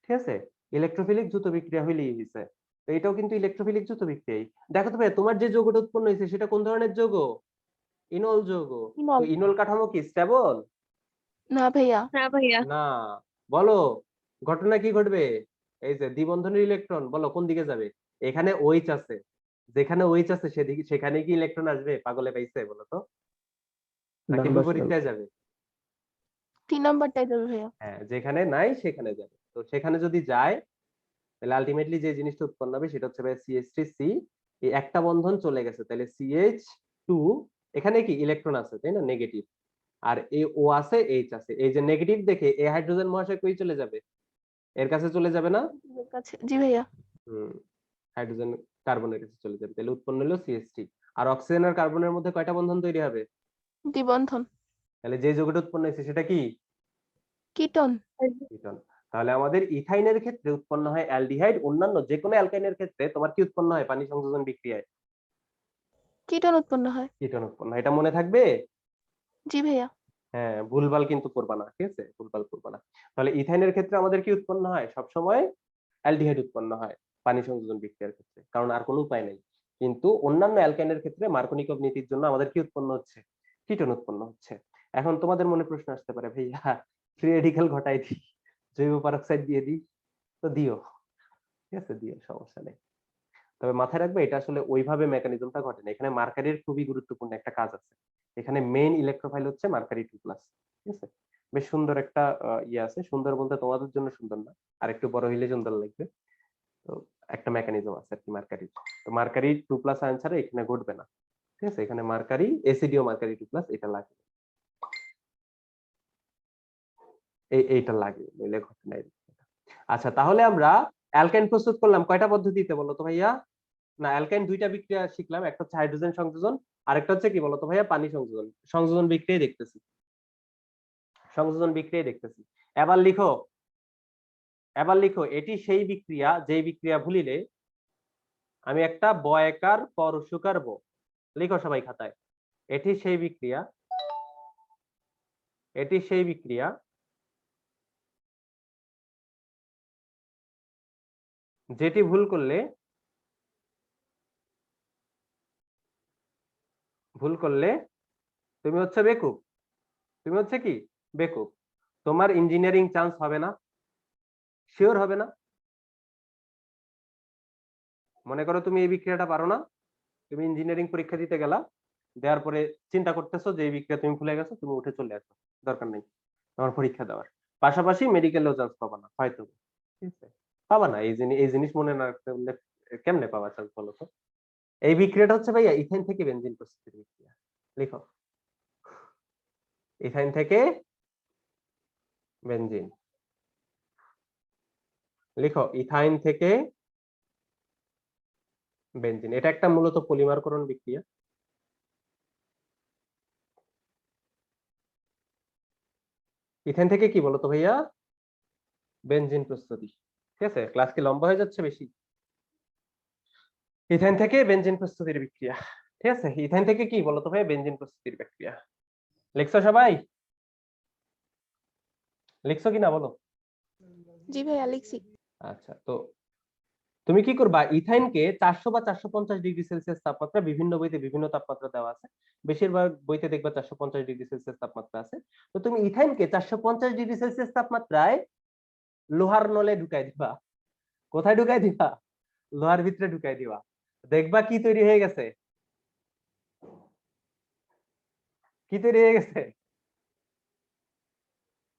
ঠিক আছে, ইলেকট্রোফিলিক দ্রুত বিক্রিয়া হইলেই হইছে। তো এটাও কিন্তু ইলেকট্রোফিলিক দ্রুত বিক্রিয়াই। দেখো তো ভাই, তোমার যে যৌগটা উৎপন্ন হয়েছে সেটা কোন ধরনের যৌগ? ইনল যৌগ। তো ইনল। ইনল কাঠামো কি স্টেবল? না ভাইয়া। না। বলো ঘটনা কি ঘটবে? এই যে দ্বিবন্ধনের ইলেকট্রন বলো কোন দিকে যাবে? এখানে OH আছে, যেখানে OH আছে সেদিকে সেখানে কি ইলেকট্রন আসবে? পাগলে পাইছে বলো তো? নাকি ডান পাশে বিপরীতে যাবে? 3 নাম্বারটাই যাবে ভাইয়া। হ্যাঁ, যেখানে নাই সেখানে যাবে। তো সেখানে যদি যায়, তাহলে আলটিমেটলি যে জিনিসটা উৎপন্ন হবে সেটা হচ্ছে CH3C। এই একটা বন্ধন চলে গেছে, তাহলে CH2, এখানে কি ইলেকট্রন আছে তাই না, নেগেটিভ। আর এই O আছে, H আছে, এই যে নেগেটিভ দেখে এই হাইড্রোজেন মহাশয় কই চলে যাবে? এর কাছে চলে যাবে না? এর কাছে। জি ভাইয়া। হাইড্রোজেন কার্বনের কাছে চলে যাবে, তাহলে উৎপন্ন হলো CH3। আর অক্সিজেন আর কার্বনের মধ্যে কয়টা বন্ধন তৈরি হবে? দ্বিবন্ধন। তাহলে যে যৌগটা উৎপন্ন হয়েছে সেটা কি? কিটোন। কিটোন। তাহলে আমাদের ইথাইনের ক্ষেত্রে উৎপন্ন হয় অ্যালডিহাইড, অন্যান্য যে কোনো অ্যালকাইনের ক্ষেত্রে তোমার কি উৎপন্ন হয় পানি সংযোজন বিক্রিয়ায়? কিটোন উৎপন্ন হয়। কিটোন উৎপন্ন হয়। এটা মনে থাকবে? জি ভাইয়া। হ্যাঁ, ভুলভাল কিন্তু করবা না, ঠিক আছে? ভুলভাল করবা না। তাহলে ইথাইনের ক্ষেত্রে আমাদের কি উৎপন্ন হয়? সবসময় অ্যালডিহাইড উৎপন্ন হয় পানি সংযোজন বিক্রিয়ার ক্ষেত্রে, কারণ আর কোনো উপায় নেই। কিন্তু অন্যান্য অ্যালকাইনের ক্ষেত্রে মার্কোনিকভ নীতির জন্য আমাদের কি উৎপন্ন হচ্ছে? কিটোন উৎপন্ন হচ্ছে। এখন তোমাদের মনে প্রশ্ন আসতে পারে, ভাইয়া ফ্রি রেডিক্যাল ঘটাই দিই, জৈব পারক্সাইড দিয়ে দিই। তো দিও, ঠিক আছে, দিও, সমস্যা নেই। তবে মাথায় রাখবে এটা আসলে ওইভাবে মেকানিজমটা ঘটে না। এখানে মার্কারির খুবই গুরুত্বপূর্ণ একটা কাজ আছে। এখানে মেইন ইলেকট্রোফাইল হচ্ছে মার্কারি 2+। ঠিক আছে, বেশ সুন্দর একটা ইয়ে আছে। সুন্দর বলতে তোমাদের জন্য সুন্দর না, আর একটু বড় হইলে সুন্দর লাগবে। তো একটা মেকানিজম আছে আর কি মার্কারি। তো মার্কারি 2+ আয়ন ছাড়া এখানে ঘটবে না। ঠিক আছে, এখানে মার্কারি এসিডিও মার্কারি 2+ এটা লাগবে। এইটা লাগে, নইলে ঘটে নাই। আচ্ছা, তাহলে আমরা অ্যালকাইন প্রস্তুত করলাম কয়টা পদ্ধতিতে বলো তো ভাইয়া? না, অ্যালকাইন দুইটা বিক্রিয়া শিখলাম, একটা হচ্ছে হাইড্রোজেন সংযোজন, আরেকটা হচ্ছে কি বলতো ভাইয়া? পানি সংযোজন। সংযোজন বিক্রিয়াই দেখতেছি, সংযোজন বিক্রিয়াই দেখতেছি। এবার লিখো, এবার লিখো, এটি সেই বিক্রিয়া যেই বিক্রিয়া ভুলিলে আমি একটা বয়কার পরশুকার ব। লিখো সবাই খাতায়, এটি সেই বিক্রিয়া, এটি সেই বিক্রিয়া যেটি ভুল করলে, ভুল করলে তুমি হচ্ছে বেকুব, তুমি হচ্ছে কি বেকুব, তোমার ইঞ্জিনিয়ারিং চান্স হবে না, শিওর হবে না। মনে করো তুমি এই বিক্রিয়াটা পারো না, তুমি ইঞ্জিনিয়ারিং পরীক্ষা দিতে গেলা, দেওয়ার পরে চিন্তা করতেছো যে এই বিক্রিয়া তুমি ভুলে গেছো, তুমি উঠে চলে আসো, দরকার নেই তোমার পরীক্ষা দেওয়ার। পাশাপাশি মেডিকেলেও চান্স পাবা না হয়তো, ঠিক আছে? পাবা না, এই জিনিস মনে না রাখতে পারলে কেমনে পাবা চান্স বলো তো? এই বিক্রিয়াটা হচ্ছে ভাইয়া ইথাইন থেকে বেনজিন প্রস্তুতির বিক্রিয়া। লিখো, ইথাইন থেকে বেনজিন। লিখো, ইথাইন থেকে বেনজিন। এটা একটা মূলত পলিমারকরণ বিক্রিয়া। ইথেন থেকে কি বলতো ভাইয়া? বেনজিন প্রস্তুতি। ঠিক আছে, ক্লাস কি লম্বা হয়ে যাচ্ছে বেশি? ইথেন থেকে বেনজিন প্রস্তুতির বিক্রিয়া। ঠিক আছে, ইথেন থেকে কি বলতো ভাইয়া? বেনজিন প্রস্তুতির বিক্রিয়া। লিখছো সবাই? লিখছো কিনা বলো? জি ভাইয়া লিখছি। আচ্ছা, তো তুমি কি করবা? ইথাইনকে 400 বা 450 ডিগ্রি সেলসিয়াস তাপমাত্রা, বিভিন্ন বইতে বিভিন্ন তাপমাত্রা দেওয়া আছে, বেশিরভাগ বইতে দেখবা 450 ডিগ্রি সেলসিয়াস তাপমাত্রা আছে। তো তুমি ইথাইনকে 450 ডিগ্রি সেলসিয়াস তাপমাত্রায় লোহার নলে ঢুকাই দিবা। কোথায় ঢুকাই দিবা? লোহার ভিতরে ঢুকাই দিবা। দেখবা কি তৈরি হয়ে গেছে? কি তৈরি হয়ে গেছে?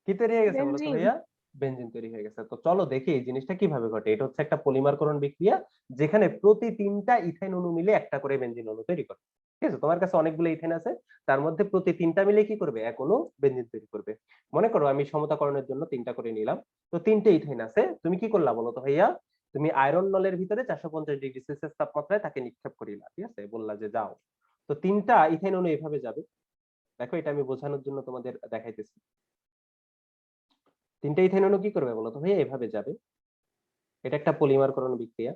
কি তৈরি হয়ে গেছে বলো তো বেনজিন। ভাইয়া? বেনজিন তৈরি হয়ে গেছে। তো চলো দেখি এই জিনিসটা কিভাবে ঘটে। এটা হচ্ছে একটা পলিমারকরণ বিক্রিয়া, যেখানে প্রতি 3টা ইথাইন অণু মিলে একটা করে বেনজিন অণু তৈরি করে। ঠিক আছে, তোমার কাছে অনেকগুলো ইথাইন আছে, তার মধ্যে প্রতি 3টা মিলে কি করবে? এক অণু বেনজিন তৈরি করবে। মনে করো আমি সমতাকরণের জন্য 3টা করে নিলাম, তো 3টে ইথাইন আছে। তুমি কি করলা বলো তো ভাইয়া? তুমি আয়রন নলের ভিতরে 450 ডিগ্রি সেলসিয়াস তাপমাত্রায় তাকে নিক্ষেপ করিলা। ঠিক আছে, বললা যে যাও। তো 3টা ইথাইন অণু এভাবে যাবে। দেখো, এটা আমি বোঝানোর জন্য তোমাদের দেখাইতেছি। 3টে ইথাইন অণু কি করবে বলো তো ভাইয়া? এভাবে যাবে। এটা একটা পলিমারকরণ বিক্রিয়া,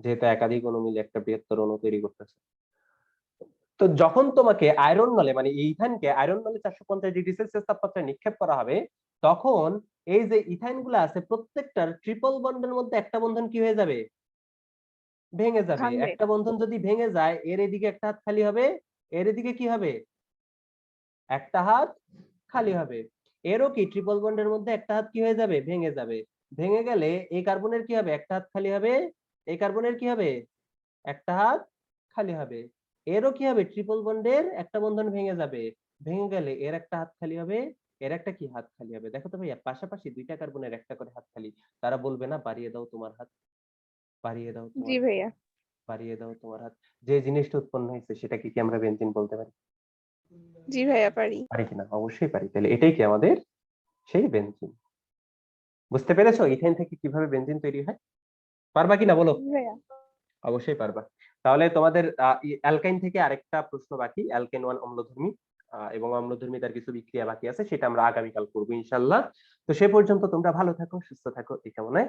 যেহেতু একাধিক অণু মিলে একটা বৃহত্তর অণু তৈরি করতেছে। তো যখন তোমাকে আয়রন নলে, মানে ইথাইনকে আয়রন নলে 450 ডিগ্রি সেলসিয়াস তাপমাত্রায় নিক্ষেপ করা হবে, তখন এই যে ইথাইন গুলো আছে প্রত্যেকটার ট্রিপল বন্ডের মধ্যে একটা বন্ধন কি হয়ে যাবে? ভেঙে যাবে। ভাঙবে। একটা বন্ধন যদি ভেঙে যায়, এর এদিকে একটা হাত খালি হবে, এর এদিকে কি হবে? একটা হাত খালি হবে। এরও কি ট্রিপল বন্ডের মধ্যে একটা হাত কি হয়ে যাবে? ভেঙে যাবে। ভেঙে গেলে এই কার্বনের কি হবে? একটা হাত খালি হবে। এই কার্বনের কি হবে? একটা হাত খালি হবে। এরও কি হবে? ট্রিপল বন্ডের একটা বন্ধন ভেঙে যাবে। ভেঙে গেলে এর একটা হাত খালি হবে, এর একটা কি হাত খালি হবে। দেখো তো ভাইয়া, পাশাপাশি 2টা কার্বনের একটা করে হাত খালি। তারা বলবে না বাড়িয়ে দাও তোমার হাত, বাড়িয়ে দাও তোমার জি হাত, ভাইয়া। বাড়িয়ে দাও তোমার হাত। যে জিনিসটা উৎপন্ন হয়েছে সেটাকে কি আমরা বেনজিন বলতে পারি? জি ভাইয়া পারি। পারি কিনা? অবশ্যই পারি। তাহলে এটাই কি আমাদের সেই বেনজিন। বুঝতে পেরেছো ইথেন থেকে কিভাবে বেনজিন তৈরি হয়? পারবা কিনা বলো? জি ভাইয়া। অবশ্যই পারবা। তাহলে তোমাদের অ্যালকাইন থেকে আরেকটা প্রশ্ন বাকি, অ্যালকেন 1 অম্লধর্মী এবং অম্লধর্মী তার কিছু বিক্রিয়া বাকি আছে, সেটা আমরা আগামীকাল করবো ইনশাআল্লাহ। তো সে পর্যন্ত তোমরা ভালো থাকো, সুস্থ থাকো, এই কামনায়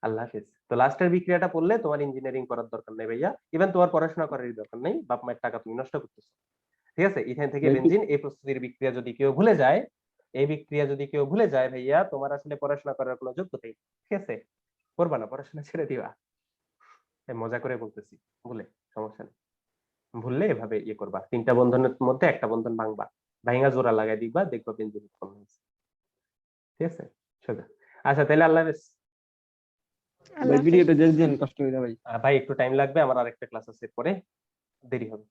আল্লাহ হাফেজ। তো লাস্টের বিক্রিয়াটা পড়লে তোমার ইঞ্জিনিয়ারিং করার দরকার নেই ভাইয়া, ইভেন তোমার পড়াশোনা করারই দরকার নেই, বাপ মায়ের টাকা তুমি নষ্ট করতেছো। ঠিক আছে, ইথেন থেকে বেনজিন এই প্রস্তুতির বিক্রিয়া যদি কেউ ভুলে যায়, এই বিক্রিয়া যদি কেউ ভুলে যায় ভাইয়া, তোমার আসলে পড়াশোনা করার কোনো যোগ্যতাই নেই। ঠিক আছে, করবা না, পড়াশোনা ছেড়ে দিবা। মজা করে বলতেছি, ভুলে সমস্যা নেই। ভুললে এভাবে ইয়ে করবা, 3টা বন্ধনের মধ্যে একটা বন্ধন ভাঙবা, ভাঙা জোড়া লাগাই দিবা, দেখবা বেনজিন উৎপন্ন হয়েছে। ঠিক আছে, সোজা। আচ্ছা তাহলে আল্লাহ হাফেজ। আল্লাহ ভাই হাফেজ। ভিডিওটা দেখছেন, কষ্ট হয়ে যায় ভাই। ভাই একটু টাইম লাগবে, আমার আরেকটা ক্লাস আছে, পরে দেরি হবে।